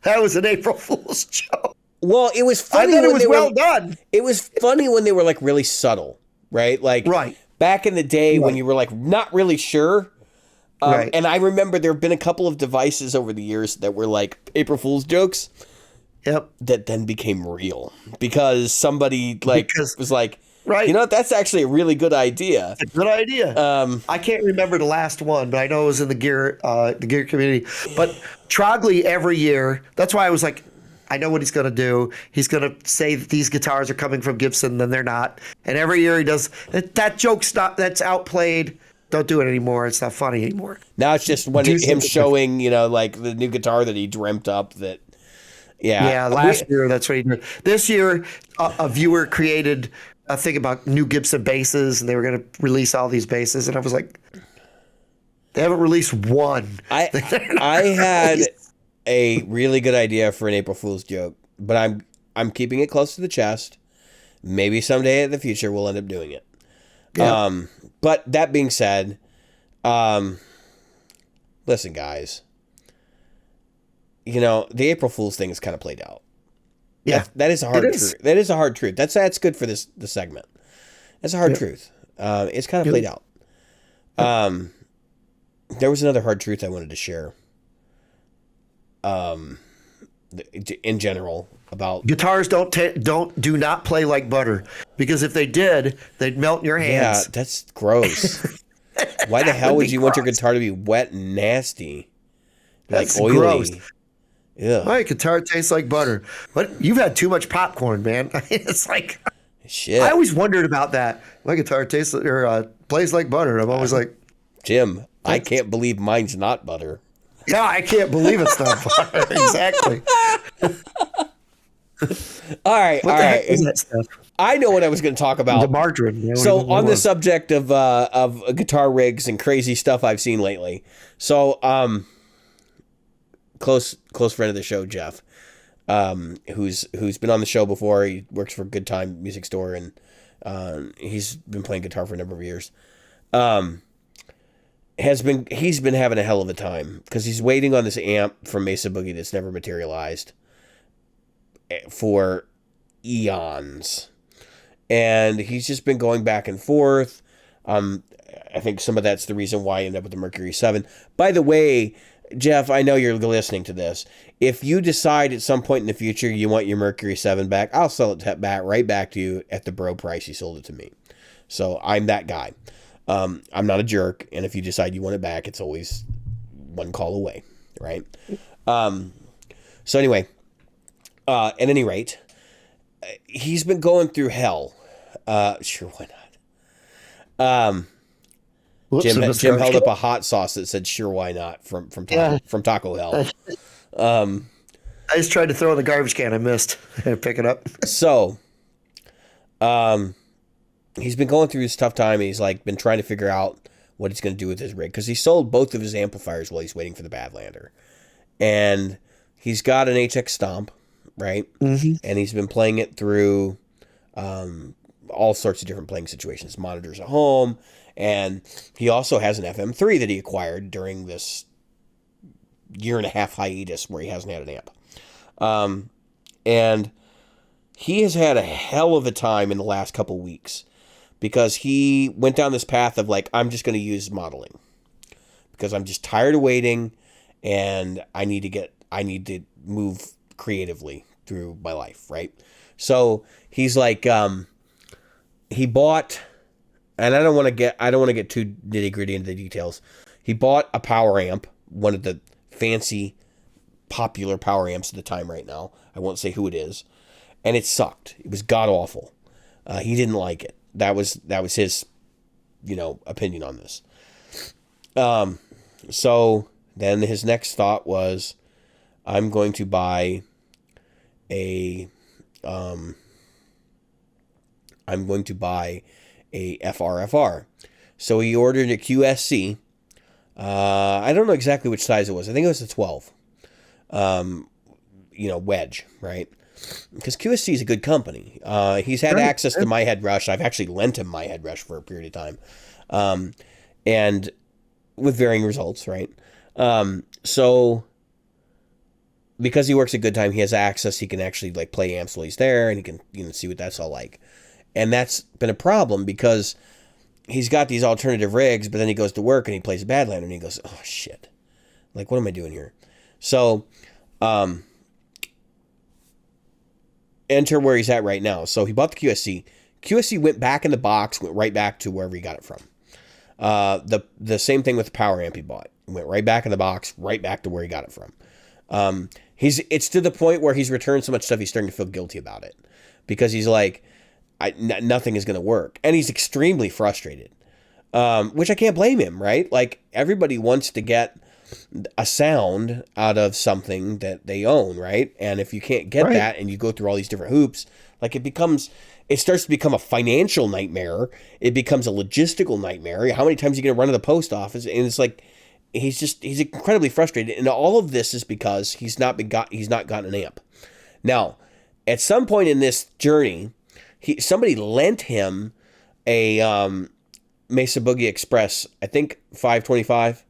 [SPEAKER 1] that was an April Fool's joke.
[SPEAKER 2] Well, it was funny.
[SPEAKER 1] I thought it was well done.
[SPEAKER 2] It was funny when they were like really subtle, right? Like back in the day when you were like not really sure. And I remember there have been a couple of devices over the years that were like April Fool's jokes.
[SPEAKER 1] Yep.
[SPEAKER 2] That then became real because somebody was like,
[SPEAKER 1] right.
[SPEAKER 2] You know what? That's actually a really good idea.
[SPEAKER 1] It's a good idea. I can't remember the last one, but I know it was in the gear community. But Trogley every year. That's why I was like, I know what he's going to do. He's going to say that these guitars are coming from Gibson, then they're not. And every year he does that joke's not. That's outplayed. Don't do it anymore. It's not funny anymore.
[SPEAKER 2] Now it's just him showing, like the new guitar that he dreamt up.
[SPEAKER 1] Yeah, last year that's what he did. This year, a viewer created a thing about new Gibson basses, and they were going to release all these basses, and I was like, they haven't released one.
[SPEAKER 2] I had a really good idea for an April Fool's joke, but I'm keeping it close to the chest. Maybe someday in the future we'll end up doing it. Yeah. But that being said, listen, guys, the April Fool's thing is kind of played out.
[SPEAKER 1] Yeah,
[SPEAKER 2] that is a hard truth. That is a hard truth. That's good for this segment. That's a hard truth. It's kind of played out. There was another hard truth I wanted to share. In general, about
[SPEAKER 1] guitars do not play like butter, because if they did, they'd melt in your hands.
[SPEAKER 2] Yeah, that's gross. Why the hell would you want your guitar to be wet and nasty,
[SPEAKER 1] that's
[SPEAKER 2] oily?
[SPEAKER 1] Gross.
[SPEAKER 2] Yeah,
[SPEAKER 1] my guitar tastes like butter. But you've had too much popcorn, man. It's like
[SPEAKER 2] shit.
[SPEAKER 1] I always wondered about that. My guitar tastes or plays like butter. I'm always like,
[SPEAKER 2] Jim, I can't believe mine's not butter.
[SPEAKER 1] Yeah, I can't believe it's not butter. Exactly.
[SPEAKER 2] All right.
[SPEAKER 1] What the heck is that stuff?
[SPEAKER 2] I know what I was going to talk about.
[SPEAKER 1] The margarine.
[SPEAKER 2] So on the subject of guitar rigs and crazy stuff I've seen lately. So close friend of the show, Jeff, who's been on the show before. He works for Good Time Music Store, and he's been playing guitar for a number of years. He's been having a hell of a time because he's waiting on this amp from Mesa Boogie that's never materialized for eons. And he's just been going back and forth. I think some of that's the reason why I ended up with the Mercury 7. By the way, Jeff, I know you're listening to this. If you decide at some point in the future you want your Mercury 7 back, I'll sell it right back to you at the bro price you sold it to me. So I'm that guy. I'm not a jerk, and if you decide you want it back, it's always one call away, right? So anyway, at any rate, he's been going through hell. Sure, why not? Jim held up a hot sauce that said "Sure, why not" from Taco Hell.
[SPEAKER 1] I just tried to throw in the garbage can. I missed. Pick it up.
[SPEAKER 2] So, he's been going through this tough time. And he's been trying to figure out what he's going to do with his rig, because he sold both of his amplifiers while he's waiting for the Badlander. And he's got an HX Stomp, right?
[SPEAKER 1] Mm-hmm.
[SPEAKER 2] And he's been playing it through all sorts of different playing situations, monitors at home, and he also has an FM3 that he acquired during this 1.5-year hiatus where he hasn't had an amp. And he has had a hell of a time in the last couple weeks because he went down this path of like, I'm just going to use modeling because I'm just tired of waiting and I need to move creatively through my life, right? So he's like, he bought, and I don't want to get too nitty gritty into the details. He bought a power amp, one of the fancy, popular power amps at the time right now. I won't say who it is, and it sucked. It was god awful. He didn't like it. That was his, opinion on this. So then his next thought was, I'm going to buy a FRFR. So he ordered a QSC. I don't know exactly which size it was. I think it was a 12. Wedge, right? Because QSC is a good company. He's had access to My Head Rush. I've actually lent him My Head Rush for a period of time. And with varying results, right? So because he works at Good Time, he has access. He can actually like play amps while he's there, and he can see what that's all like. And that's been a problem because he's got these alternative rigs, but then he goes to work and he plays a Badlander and he goes, oh shit, like what am I doing here? So, enter where he's at right now. So he bought the QSC. QSC went back in the box, went right back to wherever he got it from. The same thing with the power amp he bought. Went right back in the box, right back to where he got it from. It's to the point where he's returned so much stuff he's starting to feel guilty about it because he's like, nothing is going to work, and he's extremely frustrated. Which I can't blame him, right? Like everybody wants to get a sound out of something that they own, right? And if you can't get that, and you go through all these different hoops, like it starts to become a financial nightmare. It becomes a logistical nightmare. How many times are you going to run to the post office? And it's like, he's incredibly frustrated. And all of this is because he's not gotten an amp. Now, at some point in this journey, somebody lent him a Mesa Boogie Express, I think 525.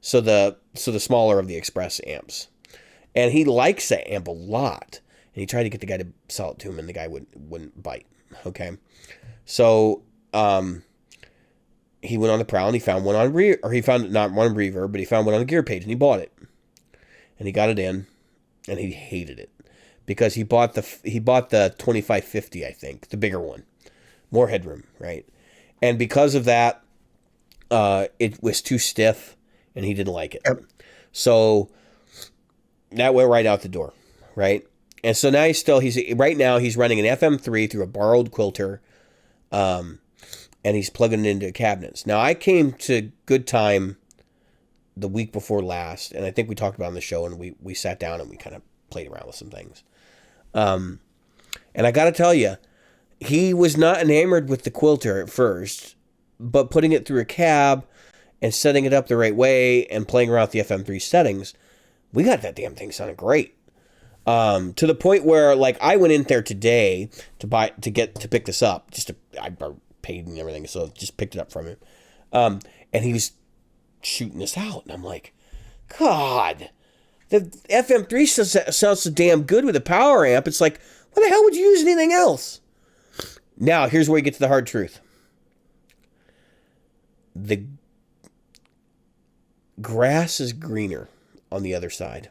[SPEAKER 2] So the smaller of the Express amps. And he likes that amp a lot. And he tried to get the guy to sell it to him, and the guy wouldn't bite. Okay. So he went on the prowl and he found one on he found not one on Reverb, but he found one on the Gear Page, and he bought it. And he got it in, and he hated it because he bought the 2550, I think, the bigger one, more headroom, right? And because of that, it was too stiff, and he didn't like it. Yep. So that went right out the door, right? And so now he's running an FM3 through a borrowed Quilter, and he's plugging it into cabinets. Now I came to Good Time the week before last, and I think we talked about it on the show, and we sat down and we kind of played around with some things. And I got to tell you, he was not enamored with the Quilter at first, but putting it through a cab and setting it up the right way and playing around with the FM3 settings, we got that damn thing sounding great. To the point where, like, I went in there today to pick this up. I paid and everything, so just picked it up from him. And he was shooting this out, and I'm like, God, the FM3 sounds so damn good with a power amp. It's like, why the hell would you use anything else? Now, here's where you get to the hard truth. The grass is greener on the other side.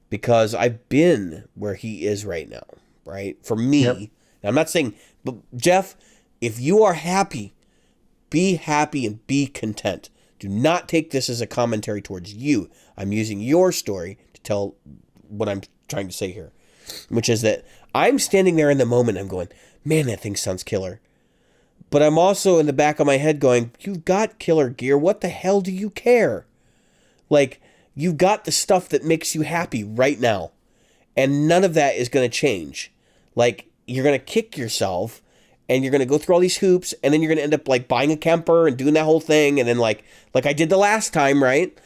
[SPEAKER 2] Because I've been where he is right now, right? For me, now I'm not saying, but Jeff, if you are happy, be happy and be content. Do not take this as a commentary towards you. I'm using your story to tell what I'm trying to say here, which is that I'm standing there in the moment. I'm going, man, that thing sounds killer. But I'm also in the back of my head going, you've got killer gear. What the hell do you care? Like, you've got the stuff that makes you happy right now. And none of that is going to change. Like, you're going to kick yourself and you're going to go through all these hoops, and then you're going to end up like buying a Kemper and doing that whole thing, and then like I did the last time, right?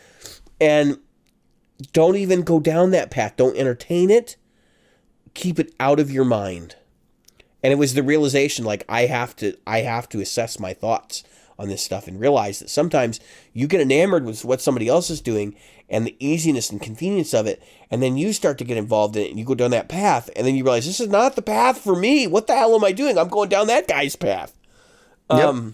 [SPEAKER 2] And don't even go down that path. Don't entertain it. Keep it out of your mind. And it was the realization, like, I have to assess my thoughts on this stuff and realize that sometimes you get enamored with what somebody else is doing and the easiness and convenience of it, and then you start to get involved in it and you go down that path, and then you realize this is not the path for me. What the hell am I doing? I'm going down that guy's path.
[SPEAKER 1] Yep.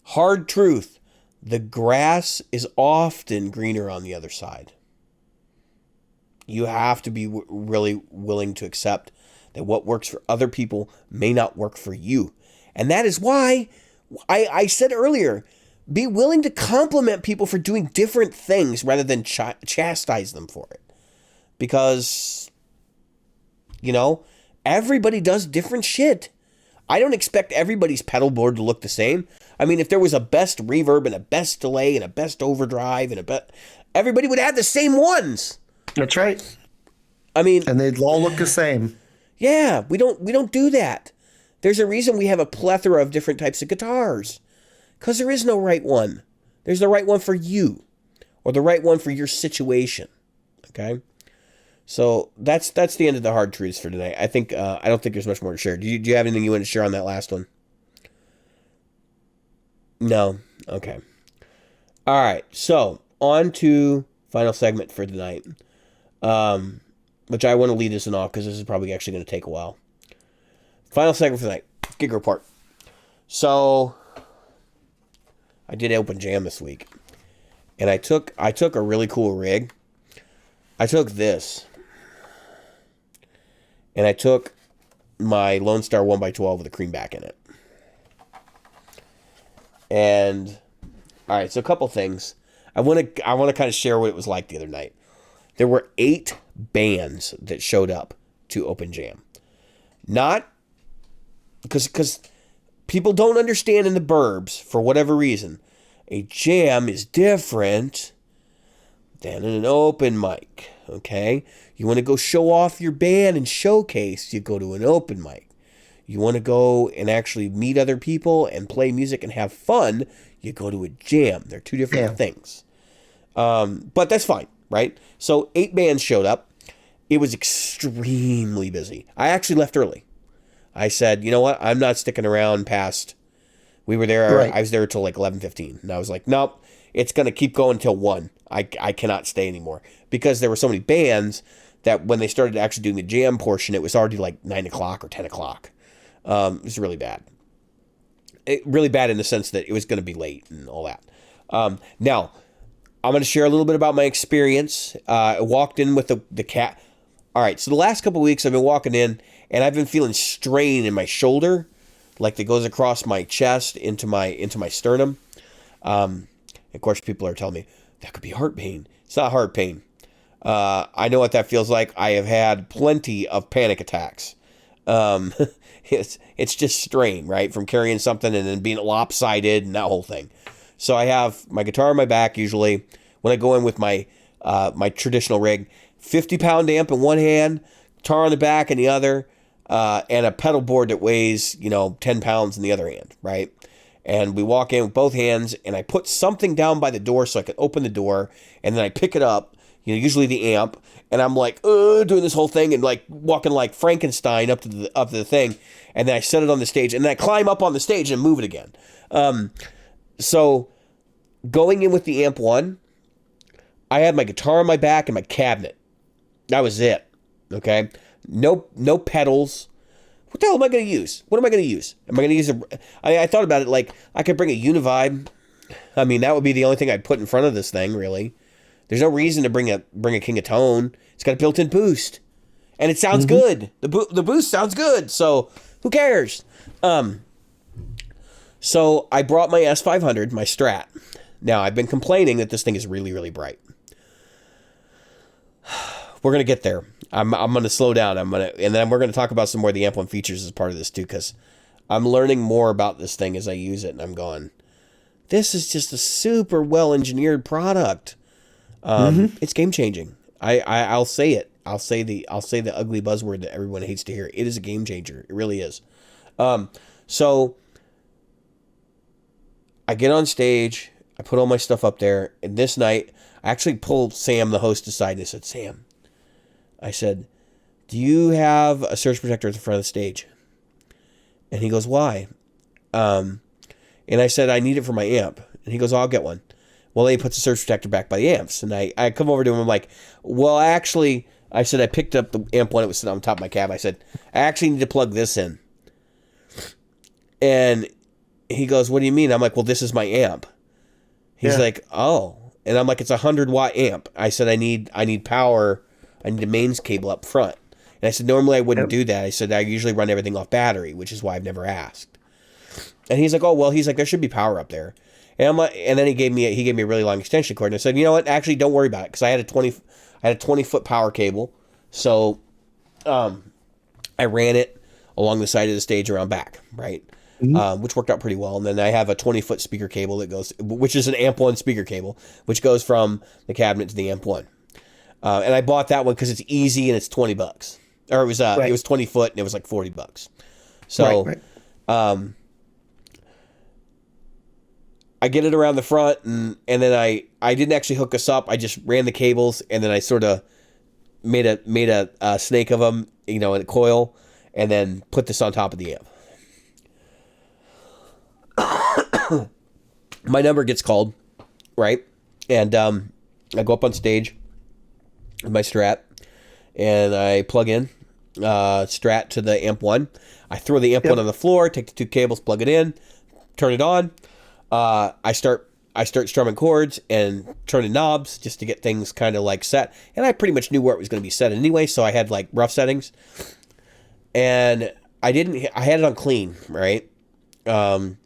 [SPEAKER 2] Hard truth. The grass is often greener on the other side. You have to be really willing to accept that what works for other people may not work for you. And that is why I said earlier, be willing to compliment people for doing different things rather than chastise them for it. Because, everybody does different shit. I don't expect everybody's pedal board to look the same. I mean, if there was a best reverb and a best delay and a best overdrive and everybody would have the same ones.
[SPEAKER 1] That's right.
[SPEAKER 2] I mean,
[SPEAKER 1] and they'd all look the same.
[SPEAKER 2] Yeah, we don't do that. There's a reason we have a plethora of different types of guitars. Because there is no right one. There's the right one for you. Or the right one for your situation. Okay? So that's the end of the hard truths for today. I think I don't think there's much more to share. Do you have anything you want to share on that last one? No? Okay. All right. So, on to final segment for tonight. Which I want to lead this one off because this is probably actually going to take a while. Final segment for tonight. Gig report. So, I did Open Jam this week. And I took a really cool rig. I took this. And I took my Lone Star 1x12 with a cream back in it. And, alright, so a couple things. I want to kind of share what it was like the other night. There were 8 bands that showed up to Open Jam. Not because people don't understand in the burbs, for whatever reason, a jam is different than an open mic, okay? You want to go show off your band and showcase, you go to an open mic. You want to go and actually meet other people and play music and have fun, you go to a jam. They're two different things. But that's fine, right? So 8 bands showed up. It was extremely busy. I actually left early. I said, you know what? I'm not sticking around past... We were there. Right. I was there till like 11:15. And I was like, nope, it's going to keep going till 1. I cannot stay anymore. Because there were so many bands that when they started actually doing the jam portion, it was already like 9 o'clock or 10 o'clock. It was really bad. Really bad in the sense that it was going to be late and all that. Now, I'm going to share a little bit about my experience. I walked in with the cat. All right, so the last couple of weeks I've been walking in, and I've been feeling strain in my shoulder, like that goes across my chest into my sternum. Of course, people are telling me, that could be heart pain. It's not heart pain. I know what that feels like. I have had plenty of panic attacks. It's just strain, right? From carrying something and then being lopsided and that whole thing. So I have my guitar on my back usually. When I go in with my traditional rig, 50-pound amp in one hand, guitar on the back in the other, and a pedal board that weighs, 10 pounds in the other hand, right? And we walk in with both hands, and I put something down by the door so I can open the door, and then I pick it up, usually the amp, and I'm like, doing this whole thing and like walking like Frankenstein up to the thing, and then I set it on the stage, and then I climb up on the stage and move it again. So going in with the amp 1, I had my guitar on my back and my cabinet. That was it. Okay? No pedals. What the hell am I going to use? What am I going to use? Am I going to use I thought about it like I could bring a Univibe. I mean, that would be the only thing I'd put in front of this thing, really. There's no reason to bring a King of Tone. It's got a built-in boost. And it sounds good. The boost sounds good. So, who cares? So, I brought my S500, my Strat. Now, I've been complaining that this thing is really, really bright. We're going to get there. I'm going to slow down. And then we're going to talk about some more of the Amp 1 features as part of this too, because I'm learning more about this thing as I use it, and I'm going, this is just a super well-engineered product. It's game-changing. I'll say it. I'll say the ugly buzzword that everyone hates to hear. It is a game changer. It really is. So I get on stage, I put all my stuff up there, and this night I actually pulled Sam, the host, aside and I said, Sam, I said, do you have a surge protector at the front of the stage? And he goes, why? And I said, I need it for my amp. And he goes, I'll get one. Well, then he puts the surge protector back by the amps. And I come over to him, I'm like, well, actually, I said, I picked up the amp when it was sitting on top of my cab. I said, I actually need to plug this in. And he goes, what do you mean? I'm like, well, this is my amp. He's like, oh. And I'm like, it's a 100-watt amp. I said, I need power. I need a mains cable up front. And I said, normally I wouldn't do that. I said, I usually run everything off battery, which is why I've never asked. And he's like, oh, well, he's like, there should be power up there. And I'm like, and then he gave me a really long extension cord. And I said, you know what? Actually, don't worry about it, because I had a 20-foot power cable. So I ran it along the side of the stage around back, right? Which worked out pretty well. And then I have a 20-foot speaker cable that goes, which is an amp 1 speaker cable, which goes from the cabinet to the amp 1. And I bought that one because it's easy and it's $20. Or it was 20 foot and it was like $40. So I get it around the front, and then I didn't actually hook us up. I just ran the cables, and then I sort of made a snake of them, in a coil, and then put this on top of the amp. My number gets called, right? And I go up on stage with my Strat, and I plug in Strat to the amp 1. I throw the amp 1 on the floor, take the 2 cables, plug it in, turn it on. I start strumming chords and turning knobs just to get things kind of like set. And I pretty much knew where it was going to be set anyway, so I had like rough settings. And I had it on clean, right? And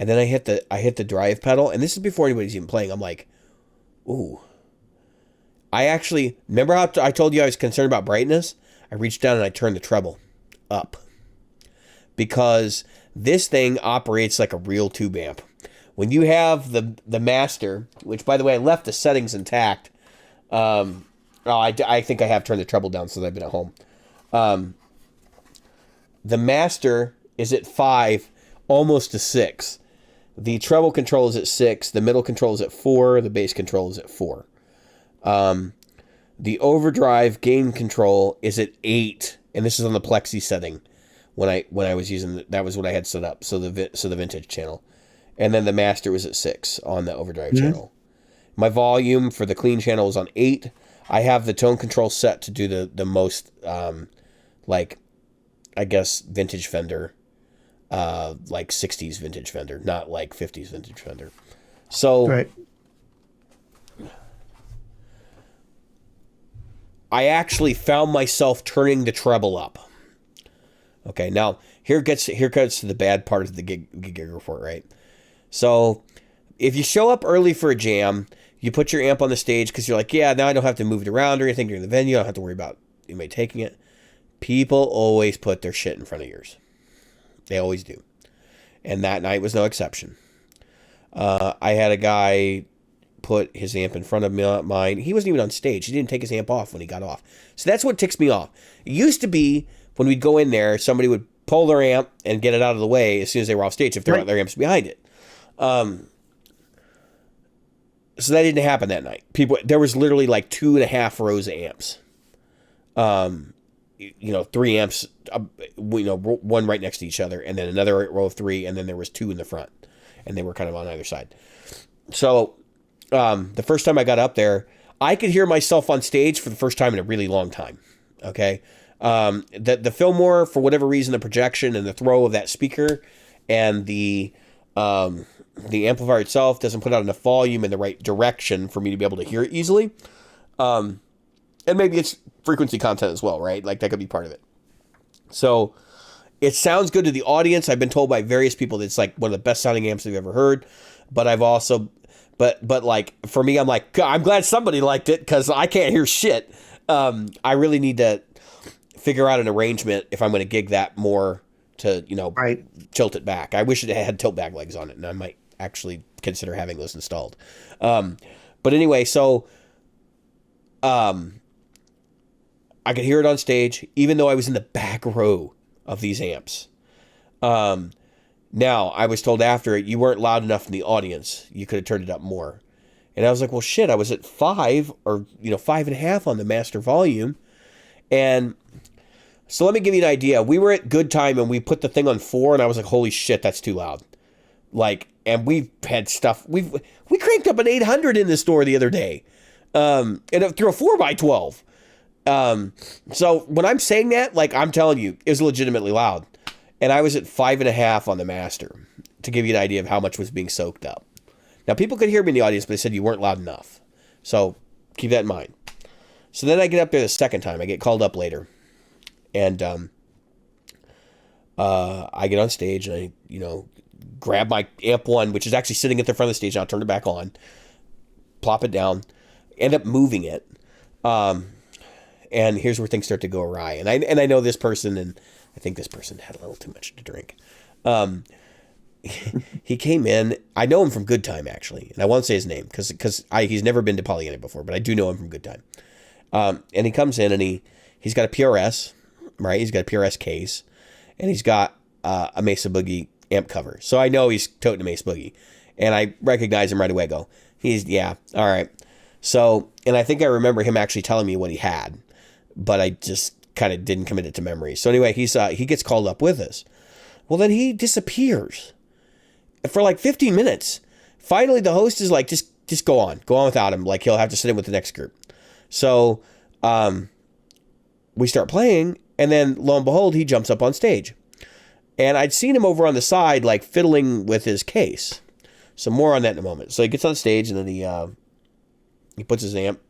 [SPEAKER 2] then I hit the drive pedal, and this is before anybody's even playing. I'm like, ooh. I actually remember how I told you I was concerned about brightness. I reached down and I turned the treble up, because this thing operates like a real tube amp. When you have the master, which, by the way, I left the settings intact. I think I have turned the treble down since I've been at home. The master is at 5, almost to 6. The treble control is at 6. The middle control is at 4. The bass control is at 4. The overdrive gain control is at 8, and this is on the plexi setting. When I was using that was what I had set up. So the vintage channel. And then the master was at 6 on the overdrive channel. My volume for the clean channel is on 8. I have the tone control set to do the most, I guess, vintage Fender, like 60s vintage Fender, not like 50s vintage Fender. So I actually found myself turning the treble up. Okay, now here gets to the bad part of the gig report, right? So if you show up early for a jam, you put your amp on the stage because you're like, yeah, now I don't have to move it around or anything during the venue. I don't have to worry about anybody taking it. People always put their shit in front of yours. They always do. And that night was no exception. I had a guy put his amp in front of mine. He wasn't even on stage. He didn't take his amp off when he got off. So that's what ticks me off. It used to be when we'd go in there, somebody would pull their amp and get it out of the way as soon as they were off stage if their amps behind it. So that didn't happen that night. There was literally like 2.5 rows of amps. 3 amps, one right next to each other, and then another row of 3, and then there was 2 in the front, and they were kind of on either side. So the first time I got up there, I could hear myself on stage for the first time in a really long time. Okay. The Fillmore, for whatever reason, the projection and the throw of that speaker and the amplifier itself doesn't put out enough volume in the right direction for me to be able to hear it easily. And maybe it's frequency content as well, right? Like that could be part of it. So it sounds good to the audience. I've been told by various people that it's like one of the best sounding amps they've ever heard. But I've also, but like for me, I'm like, I'm glad somebody liked it because I can't hear shit. I really need to figure out an arrangement if I'm going to gig that more to, tilt it back. I wish it had tilt back legs on it, and I might actually consider having those installed. But anyway, so I could hear it on stage, even though I was in the back row of these amps. Now, I was told after you weren't loud enough in the audience. You could have turned it up more. And I was like, well, shit, I was at 5 or 5.5 on the master volume. And so let me give you an idea. We were at good time and we put the thing on 4 and I was like, holy shit, that's too loud. Like, and we've had stuff. We cranked up an 800 in the store the other day. And through a 4x12. So when I'm saying that, like I'm telling you, it was legitimately loud. And I was at 5.5 on the master to give you an idea of how much was being soaked up. Now, people could hear me in the audience, but they said you weren't loud enough. So keep that in mind. So then I get up there the second time. I get called up later. And I get on stage and I, grab my amp 1, which is actually sitting at the front of the stage. And I'll turn it back on, plop it down, end up moving it. And here's where things start to go awry. And I know this person, and I think this person had a little too much to drink. He came in. I know him from Good Time, actually. And I won't say his name because he's never been to Pollyanna before, but I do know him from Good Time. And he comes in and he's got a PRS, right? He's got a PRS case. And he's got a Mesa Boogie amp cover. So I know he's toting a Mesa Boogie. And I recognize him right away. I go, yeah, all right. So, and I think I remember him actually telling me what he had. But I just kind of didn't commit it to memory. So anyway, he gets called up with us. Well, then he disappears for like 15 minutes. Finally, the host is like, just go on without him. Like he'll have to sit in with the next group. So we start playing, and then lo and behold, he jumps up on stage. And I'd seen him over on the side, like fiddling with his case. So more on that in a moment. So he gets on stage, and then he puts his amp.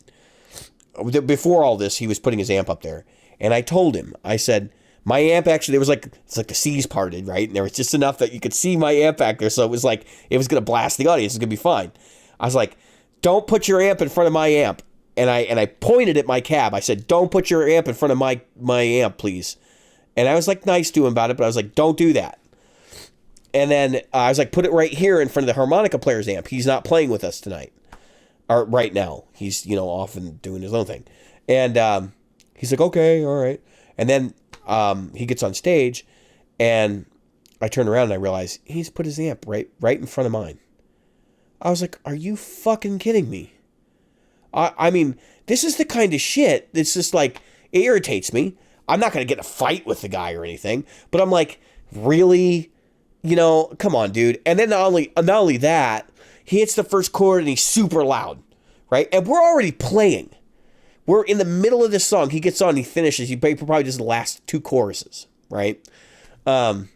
[SPEAKER 2] Before all this, he was putting his amp up there. And I told him, I said, my amp actually, it's like the seas parted, right? And there was just enough that you could see my amp back there. So it was like, it was going to blast the audience. It's going to be fine. I was like, don't put your amp in front of my amp. And I pointed at my cab. I said, don't put your amp in front of my amp, please. And I was like nice to him about it, but I was like, don't do that. And then I was like, put it right here in front of the harmonica player's amp. He's not playing with us tonight. Or right now. He's, off and doing his own thing. And he's like, okay, all right. And then he gets on stage, and I turn around and I realize he's put his amp right in front of mine. I was like, are you fucking kidding me? I mean, this is the kind of shit that's just like, it irritates me. I'm not going to get in a fight with the guy or anything, but I'm like, really? Come on, dude. And then not only that, he hits the first chord and he's super loud, right? And we're already playing. We're in the middle of this song. He gets on, he finishes. He probably does the last 2 choruses, right? And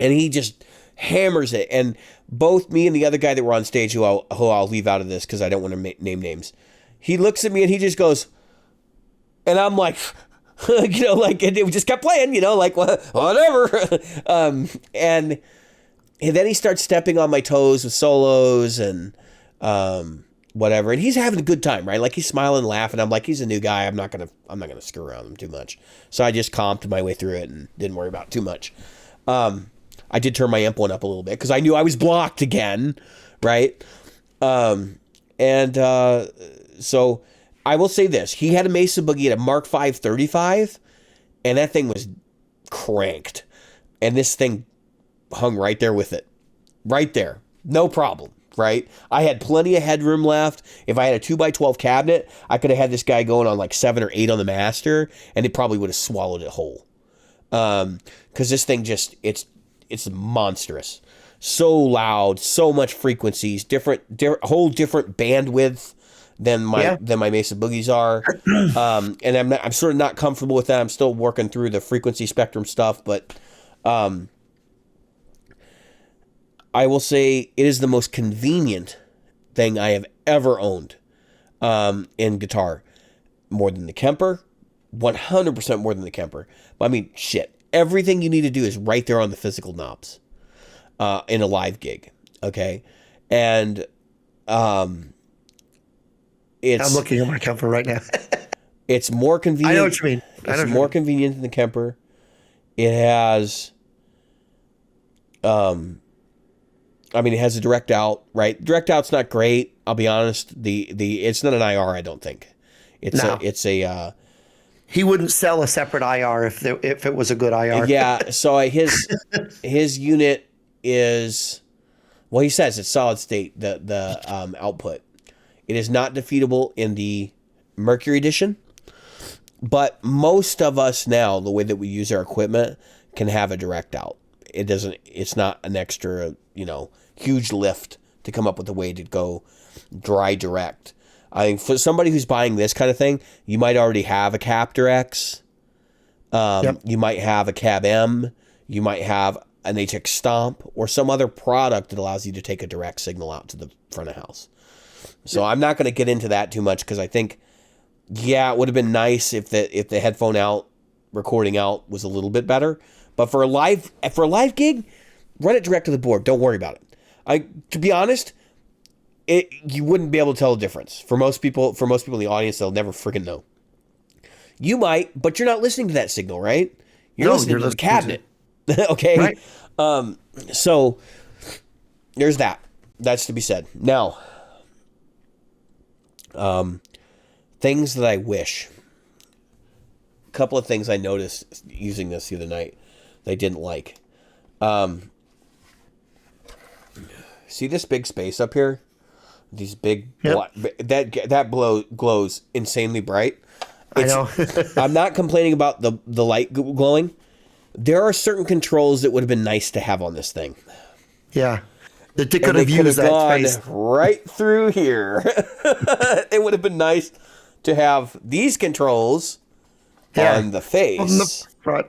[SPEAKER 2] he just hammers it. And both me and the other guy that were on stage, who I'll leave out of this because I don't want to name names, he looks at me and he just goes, and I'm like, and it just kept playing, like whatever. And then he starts stepping on my toes with solos and whatever, and he's having a good time, right? Like he's smiling and laughing. I'm like, he's a new guy. I'm not gonna screw around him too much. So I just comped my way through it and didn't worry about it too much. I did turn my amp 1 up a little bit because I knew I was blocked again, right? So I will say this: he had a Mesa Boogie at a Mark V 35, and that thing was cranked, and this thing hung right there with it, right there, no problem. Right? I had plenty of headroom left. If I had a 2x12 cabinet, I could have had this guy going on like 7 or 8 on the master, and it probably would have swallowed it whole. Because this thing it's monstrous. So loud, so much frequencies, whole different bandwidth than my Mesa Boogies are. And I'm sort of not comfortable with that. I'm still working through the frequency spectrum stuff, but I will say it is the most convenient thing I have ever owned in guitar. More than the Kemper, 100% more than the Kemper. But I mean, shit, everything you need to do is right there on the physical knobs in a live gig, okay? And it's... I'm
[SPEAKER 1] looking at my Kemper right now.
[SPEAKER 2] It's more convenient.
[SPEAKER 1] I know what you mean.
[SPEAKER 2] It's more convenient than the Kemper. It has... it has a direct out, right? Direct out's not great. I'll be honest. It's not an IR, I don't think. It's
[SPEAKER 1] he wouldn't sell a separate IR if it was a good IR.
[SPEAKER 2] Yeah, so his unit is, well, he says it's solid state, the output. It is not defeatable in the Mercury edition, but most of us now, the way that we use our equipment, can have a direct out. It's not an extra, huge lift to come up with a way to go dry direct. I think for somebody who's buying this kind of thing, you might already have a Captor X. You might have a Cab M. You might have an HX Stomp or some other product that allows you to take a direct signal out to the front of house. So I'm not going to get into that too much because I think, it would have been nice if the headphone out, recording out was a little bit better. But for a live gig, run it direct to the board. Don't worry about it. To be honest, you wouldn't be able to tell the difference. For most people in the audience, they'll never freaking know. You might, but you're not listening to that signal, right? You're listening to the cabinet. Okay? Right. So there's that. That's to be said. Now, things that I wish. A couple of things I noticed using this the other night that I didn't like. See this big space up here? These big that glows insanely bright.
[SPEAKER 1] I know.
[SPEAKER 2] I'm not complaining about the light glowing. There are certain controls that would have been nice to have on this thing.
[SPEAKER 1] Yeah. They could have used that
[SPEAKER 2] gone
[SPEAKER 1] space
[SPEAKER 2] right through here. It would have been nice to have these controls on the face. On the front.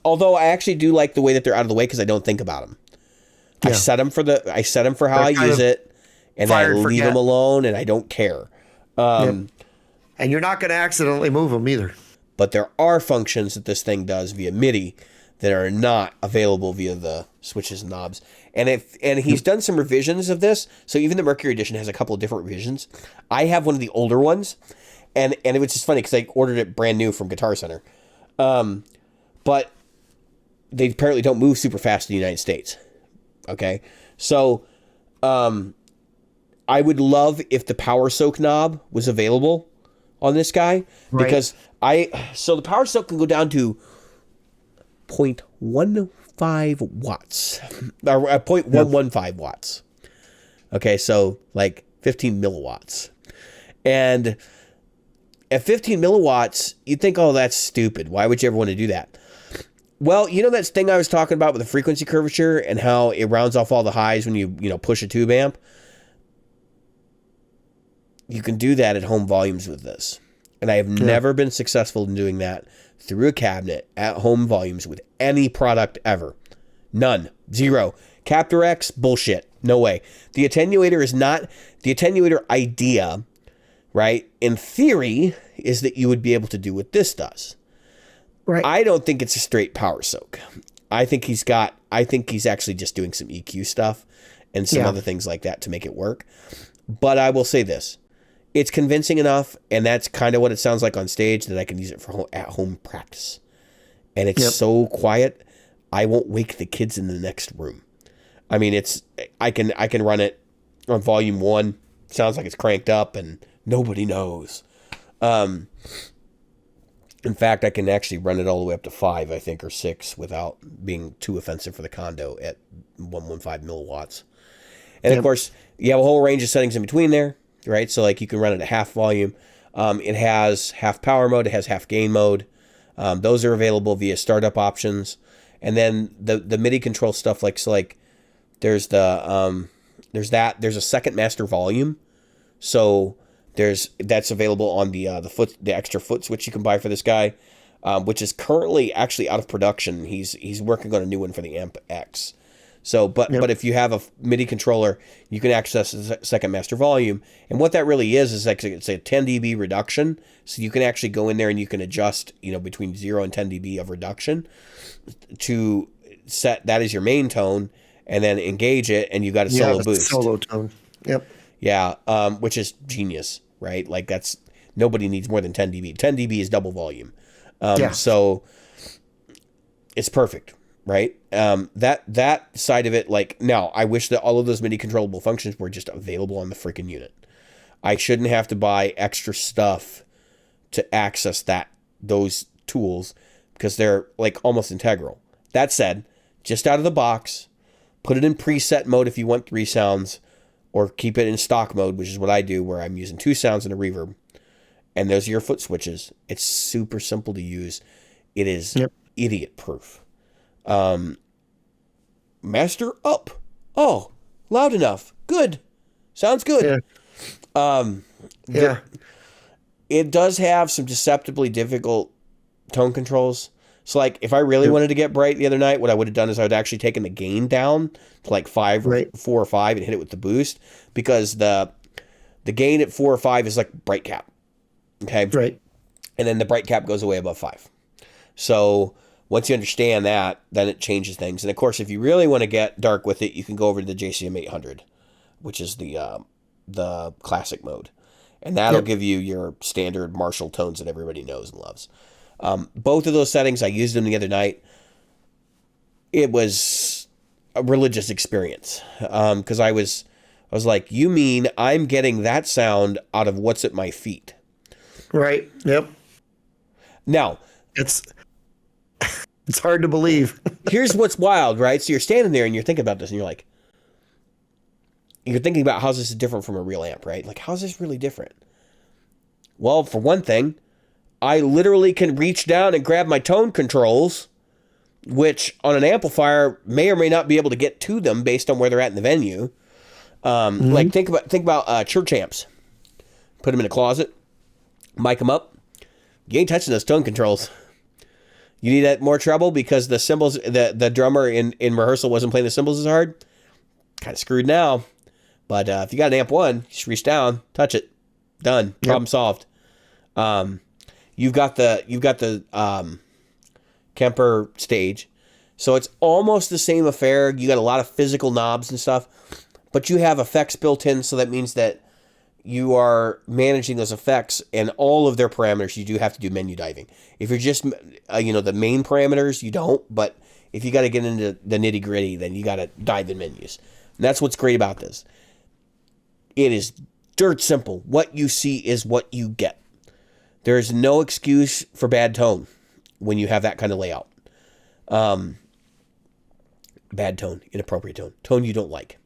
[SPEAKER 2] Although I actually do like the way that they're out of the way because I don't think about them. Yeah. I set them for how I use it, and I leave them alone, and I don't care.
[SPEAKER 1] And you're not going to accidentally move them either.
[SPEAKER 2] But there are functions that this thing does via MIDI that are not available via the switches and knobs. And he's done some revisions of this. So even the Mercury edition has a couple of different revisions. I have one of the older ones, and it was just funny because I ordered it brand new from Guitar Center. But they apparently don't move super fast in the United States. Okay, so I would love if the power soak knob was available on this guy, because so the power soak can go down to 0.15 watts or 0.115 watts. Okay, so like 15 milliwatts, and at 15 milliwatts, you'd think, oh, that's stupid. Why would you ever want to do that? Well, you know that thing I was talking about with the frequency curvature and how it rounds off all the highs when you push a tube amp? You can do that at home volumes with this. And I have never been successful in doing that through a cabinet at home volumes with any product ever. None. Zero. Captor X, bullshit. No way. The attenuator is not... The attenuator idea, right, in theory, is that you would be able to do what this does. Right. I don't think it's a straight power soak. I think he's actually just doing some EQ stuff and some other things like that to make it work. But I will say this. It's convincing enough, and that's kind of what it sounds like on stage, that I can use it for at-home practice. And it's so quiet, I won't wake the kids in the next room. I mean, I can run it on volume 1. Sounds like it's cranked up, and nobody knows. In fact, I can actually run it all the way up to 5, I think, or 6 without being too offensive for the condo at 115 milliwatts. And of course, you have a whole range of settings in between there, right? So like you can run it at half volume. It has half power mode. It has half gain mode. Those are available via startup options. And then the MIDI control stuff, there's there's a second master volume. So that's available on the extra foot switch you can buy for this guy, which is currently actually out of production. He's working on a new one for the Amp X. So, but if you have a MIDI controller, you can access the second master volume. And what that really is like it's a 10 dB reduction. So you can actually go in there and you can adjust, between 0 and 10 dB of reduction to set that as your main tone, and then engage it, and you got a solo boost.
[SPEAKER 1] Solo tone. Yep.
[SPEAKER 2] Yeah, which is genius, right? Like nobody needs more than 10 dB. 10 dB is double volume. So it's perfect, right? That side of it, now I wish that all of those MIDI controllable functions were just available on the freaking unit. I shouldn't have to buy extra stuff to access those tools because they're like almost integral. That said, just out of the box, put it in preset mode if you want 3 sounds, or keep it in stock mode, which is what I do, where I'm using 2 sounds and a reverb. And those are your foot switches. It's super simple to use. It is idiot proof. Master up. Oh, loud enough. Good. Sounds good.
[SPEAKER 1] Yeah.
[SPEAKER 2] It does have some deceptively difficult tone controls. So like if I really wanted to get bright the other night, what I would have done is I would actually taken the gain down to like 5 or 4 or 5 and hit it with the boost, because the gain at 4 or 5 is like bright cap. Okay.
[SPEAKER 1] Right.
[SPEAKER 2] And then the bright cap goes away above 5. So once you understand that, then it changes things. And of course, if you really want to get dark with it, you can go over to the JCM 800, which is the classic mode. And that'll give you your standard Marshall tones that everybody knows and loves. Both of those settings, I used them the other night. It was a religious experience, because I was like, you mean I'm getting that sound out of what's at my feet?
[SPEAKER 1] Right. Yep.
[SPEAKER 2] Now,
[SPEAKER 1] it's hard to believe.
[SPEAKER 2] Here's what's wild, right? So you're standing there and you're thinking about this, and you're thinking about how this is different from a real amp, right? Like, how is this really different? Well, for one thing, I literally can reach down and grab my tone controls, which on an amplifier may or may not be able to get to them based on where they're at in the venue. Like think about church amps. Put them in a closet, mic them up. You ain't touching those tone controls. You need that more treble because the cymbals, the drummer in rehearsal wasn't playing the cymbals as hard. Kind of screwed now. But if you got an amp 1, just reach down, touch it, done, problem solved. You've got the Kemper stage, so it's almost the same affair. You got a lot of physical knobs and stuff, but you have effects built in, so that means that you are managing those effects and all of their parameters. You do have to do menu diving. If you're just the main parameters, you don't. But if you got to get into the nitty gritty, then you got to dive in menus. And that's what's great about this. It is dirt simple. What you see is what you get. There is no excuse for bad tone when you have that kind of layout. Bad tone, inappropriate tone you don't like.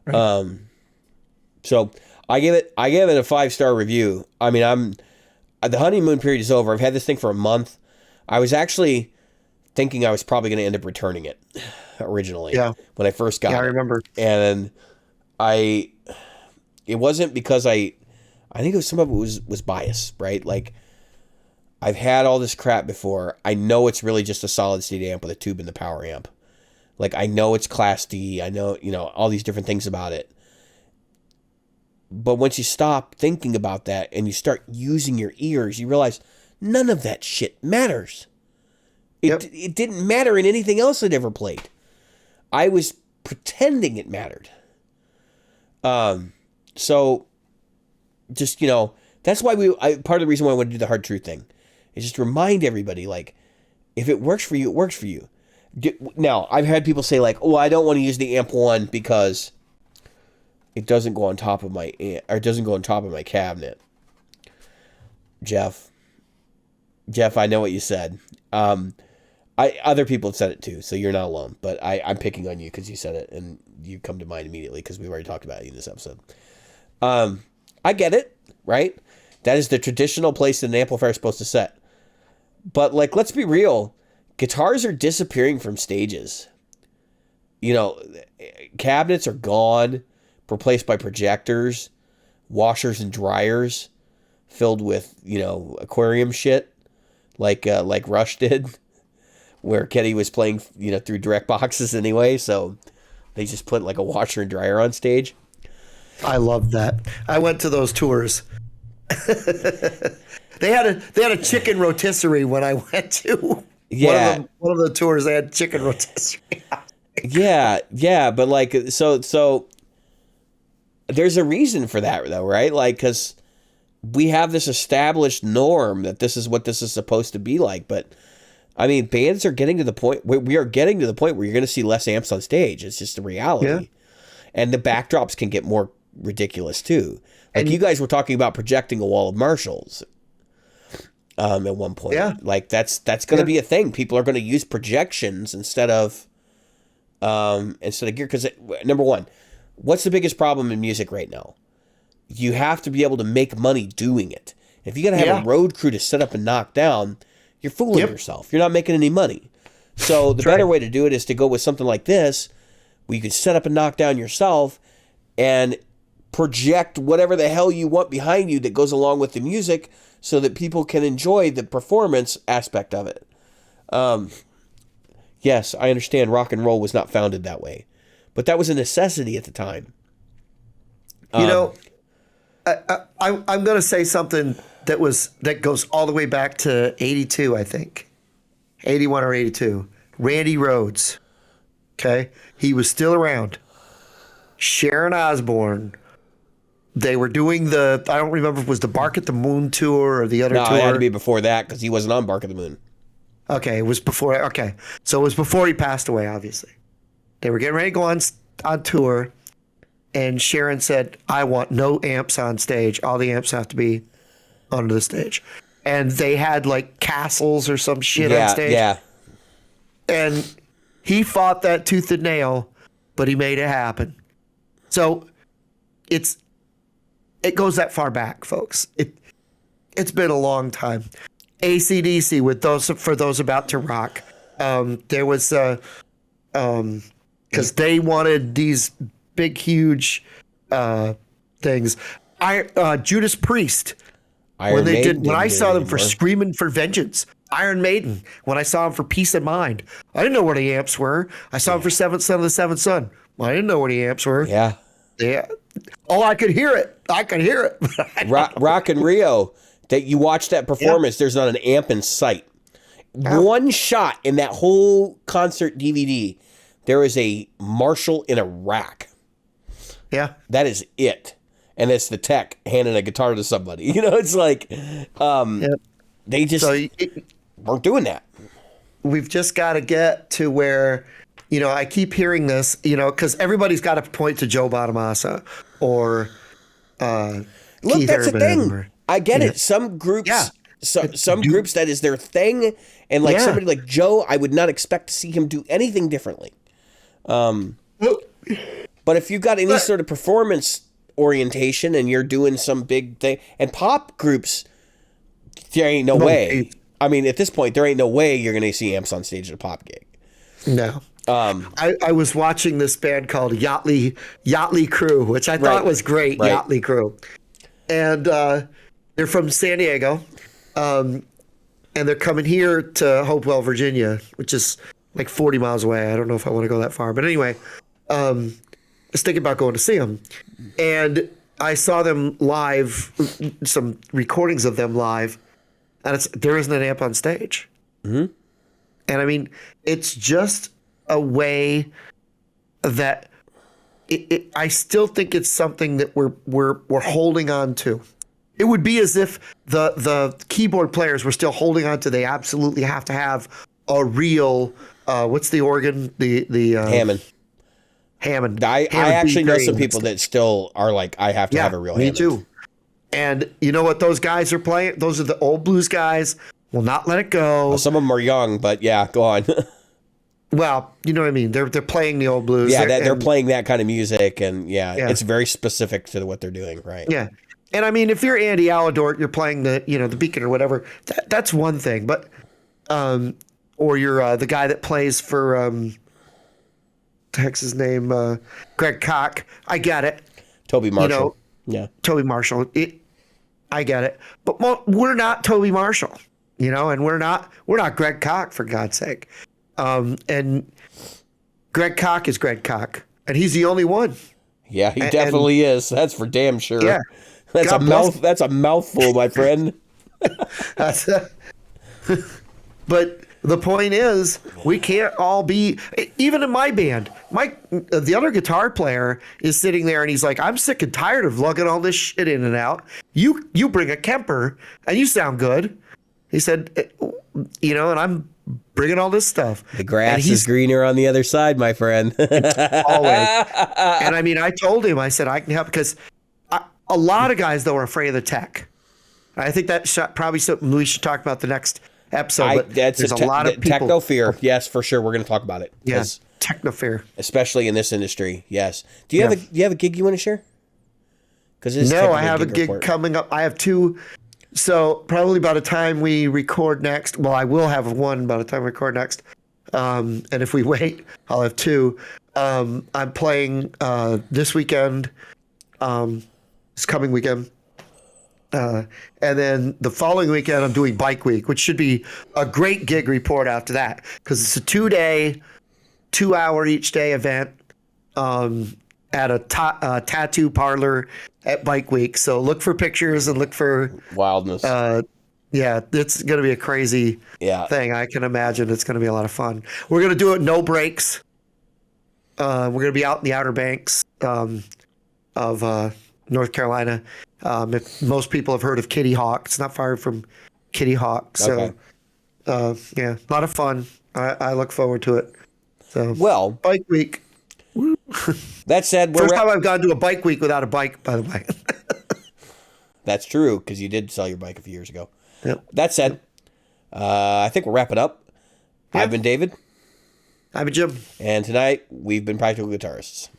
[SPEAKER 2] Right. So I gave it a 5-star review. I mean, the honeymoon period is over. I've had this thing for a month. I was actually thinking I was probably going to end up returning it originally. Yeah. When I first got it.
[SPEAKER 1] I remember.
[SPEAKER 2] And it wasn't because I think some of it was bias, right? Like, I've had all this crap before. I know it's really just a solid state amp with a tube in the power amp. Like, I know it's Class D. I know, all these different things about it. But once you stop thinking about that and you start using your ears, you realize none of that shit matters. It didn't matter in anything else I'd ever played. I was pretending it mattered. So just, that's why part of the reason why I want to do the hard truth thing is just remind everybody, like, if it works for you, it works for you. Now, I've had people say, like, oh, I don't want to use the amp 1 because it doesn't go on top of my cabinet. Jeff, I know what you said. Other people have said it too, so you're not alone. But I'm picking on you because you said it, and you come to mind immediately because we've already talked about it in this episode. I get it, right? That is the traditional place that an amplifier is supposed to set. But, like, let's be real. Guitars are disappearing from stages. Cabinets are gone, replaced by projectors, washers and dryers filled with, aquarium shit, like Rush did, where Kenny was playing, through direct boxes anyway, so they just put like a washer and dryer on stage.
[SPEAKER 1] I love that. I went to those tours. They had a chicken rotisserie when I went to one of the tours. They had chicken rotisserie.
[SPEAKER 2] yeah, but like so there's a reason for that though, right? Like, because we have this established norm that this is what this is supposed to be like, but I mean, bands are getting to the point. We are getting to the point where you're going to see less amps on stage. It's just a reality. Yeah. And the backdrops can get more ridiculous too. Like, you guys were talking about projecting a wall of Marshalls. at one point.
[SPEAKER 1] Yeah.
[SPEAKER 2] Like that's going to be a thing. People are going to use projections instead of gear. Because number one, what's the biggest problem in music right now? You have to be able to make money doing it. If you got to have a road crew to set up and knock down, you're fooling yourself. You're not making any money. So the better way to do it is to go with something like this, where you can set up and knock down yourself and project whatever the hell you want behind you that goes along with the music so that people can enjoy the performance aspect of it. Yes, I understand rock and roll was not founded that way, but that was a necessity at the time.
[SPEAKER 1] You know, I'm going to say something that goes all the way back to 82, I think. 81 or 82. Randy Rhoads. Okay? He was still around. Sharon Osbourne. They were doing I don't remember if it was the Bark at the Moon tour or the other tour.
[SPEAKER 2] No, it had to be before that because he wasn't on Bark at the Moon.
[SPEAKER 1] Okay, it was before. Okay. So it was before he passed away, obviously. They were getting ready to go on tour, and Sharon said, I want no amps on stage. All the amps have to be under the stage. And they had like castles or some shit on stage.
[SPEAKER 2] Yeah.
[SPEAKER 1] And he fought that tooth and nail, but he made it happen. So it goes that far back, folks. It's been a long time. AC/DC for those about to rock. There was because they wanted these big, huge things. Judas Priest.
[SPEAKER 2] Iron Maiden
[SPEAKER 1] When I saw them for
[SPEAKER 2] anymore.
[SPEAKER 1] Screaming for Vengeance. Iron Maiden. When I saw them for Peace of Mind. I didn't know where the amps were. I saw them for Seventh Son of the Seventh Son. I didn't know where the amps were.
[SPEAKER 2] Yeah.
[SPEAKER 1] Yeah. Oh, I could hear it.
[SPEAKER 2] Rock and Rio. That you watch that performance, there's not an amp in sight. One shot in that whole concert DVD, there is a Marshall in a rack.
[SPEAKER 1] Yeah.
[SPEAKER 2] That is it. And it's the tech handing a guitar to somebody. You know, it's like they just weren't doing that.
[SPEAKER 1] We've just got to get to where, I keep hearing this, because everybody's got to point to Joe Bonamassa or
[SPEAKER 2] Look,
[SPEAKER 1] Keith
[SPEAKER 2] that's the
[SPEAKER 1] Urban
[SPEAKER 2] thing. I get it. Some groups, some groups that is their thing, and like somebody like Joe, I would not expect to see him do anything differently. But if you've got any sort of performance orientation and you're doing some big thing, and pop groups, there ain't no way. I mean, at this point, there ain't no way you're going to see amps on stage at a pop gig.
[SPEAKER 1] No. I was watching this band called Yachtly Crew, which I thought was great.
[SPEAKER 2] Right.
[SPEAKER 1] Yachtly Crew. And they're from San Diego. And they're coming here to Hopewell, Virginia, which is like 40 miles away. I don't know if I want to go that far. But anyway, I was thinking about going to see them. And I saw them live, some recordings of them live. And there isn't an amp on stage.
[SPEAKER 2] Mm-hmm.
[SPEAKER 1] And I mean, it's just a way that I still think it's something that we're holding on to. It would be as if the keyboard players were still holding on to. They absolutely have to have a real what's the organ? The
[SPEAKER 2] Hammond.
[SPEAKER 1] Hammond.
[SPEAKER 2] I actually know some people that still are like, I have to have a real Hammond.
[SPEAKER 1] Me too. And you know what those guys are playing? Those are the old blues guys. Will not let it go.
[SPEAKER 2] Well, some of them are young, but yeah, go on.
[SPEAKER 1] Well, you know what I mean. They're playing the old blues.
[SPEAKER 2] Yeah, they're playing that kind of music, and it's very specific to what they're doing, right?
[SPEAKER 1] Yeah, and I mean, if you're Andy Aladort, you're playing the Beacon or whatever. That's one thing, but or you're the guy that plays for the heck's his name, Greg Koch. I get it.
[SPEAKER 2] Toby Marshall.
[SPEAKER 1] Toby Marshall. I get it, but we're not Toby Marshall, and we're not Greg Koch, for God's sake. And Greg Koch is Greg Koch, and he's the only one.
[SPEAKER 2] Yeah, he definitely is. That's for damn sure.
[SPEAKER 1] Yeah,
[SPEAKER 2] that's a mouthful, my friend.
[SPEAKER 1] But the point is, we can't all be. Even in my band, the other guitar player is sitting there, and he's like, "I'm sick and tired of lugging all this shit in and out. You bring a Kemper, and you sound good." He said, and I'm bringing all this stuff.
[SPEAKER 2] The grass is greener on the other side, my friend.
[SPEAKER 1] Always. And I mean, I told him, I said, I can help, because a lot of guys, though, are afraid of the tech. I think that's probably something we should talk about the next episode. But
[SPEAKER 2] That's
[SPEAKER 1] there's a lot of people.
[SPEAKER 2] Techno fear. Yes, for sure. We're going to talk about it.
[SPEAKER 1] Yeah, technofair.
[SPEAKER 2] Especially in this industry. Yes. Do you have a gig you want to share? Because
[SPEAKER 1] no, I have a gig coming up. I have 2. So probably by the time we record next, well, I will have 1 by the time we record next. And if we wait, I'll have 2. I'm playing this weekend, this coming weekend. And then the following weekend, I'm doing Bike Week, which should be a great gig report after that, because it's a 2-day, 2-hour each day event at a tattoo parlor at Bike Week. So look for pictures and look for
[SPEAKER 2] wildness.
[SPEAKER 1] Yeah, it's going to be a crazy thing. I can imagine it's going to be a lot of fun. We're going to do it no breaks. We're going to be out in the Outer Banks of North Carolina. If most people have heard of Kitty Hawk, it's not far from Kitty Hawk. So, yeah, a lot of fun. I look forward to it. So, Bike Week.
[SPEAKER 2] That said,
[SPEAKER 1] first time I've gone to a Bike Week without a bike, by the way.
[SPEAKER 2] That's true, because you did sell your bike a few years ago.
[SPEAKER 1] Yep.
[SPEAKER 2] That said, I think we'll wrap it up. Yep. I've been David.
[SPEAKER 1] I've been Jim.
[SPEAKER 2] And tonight, we've been Practical Guitarists.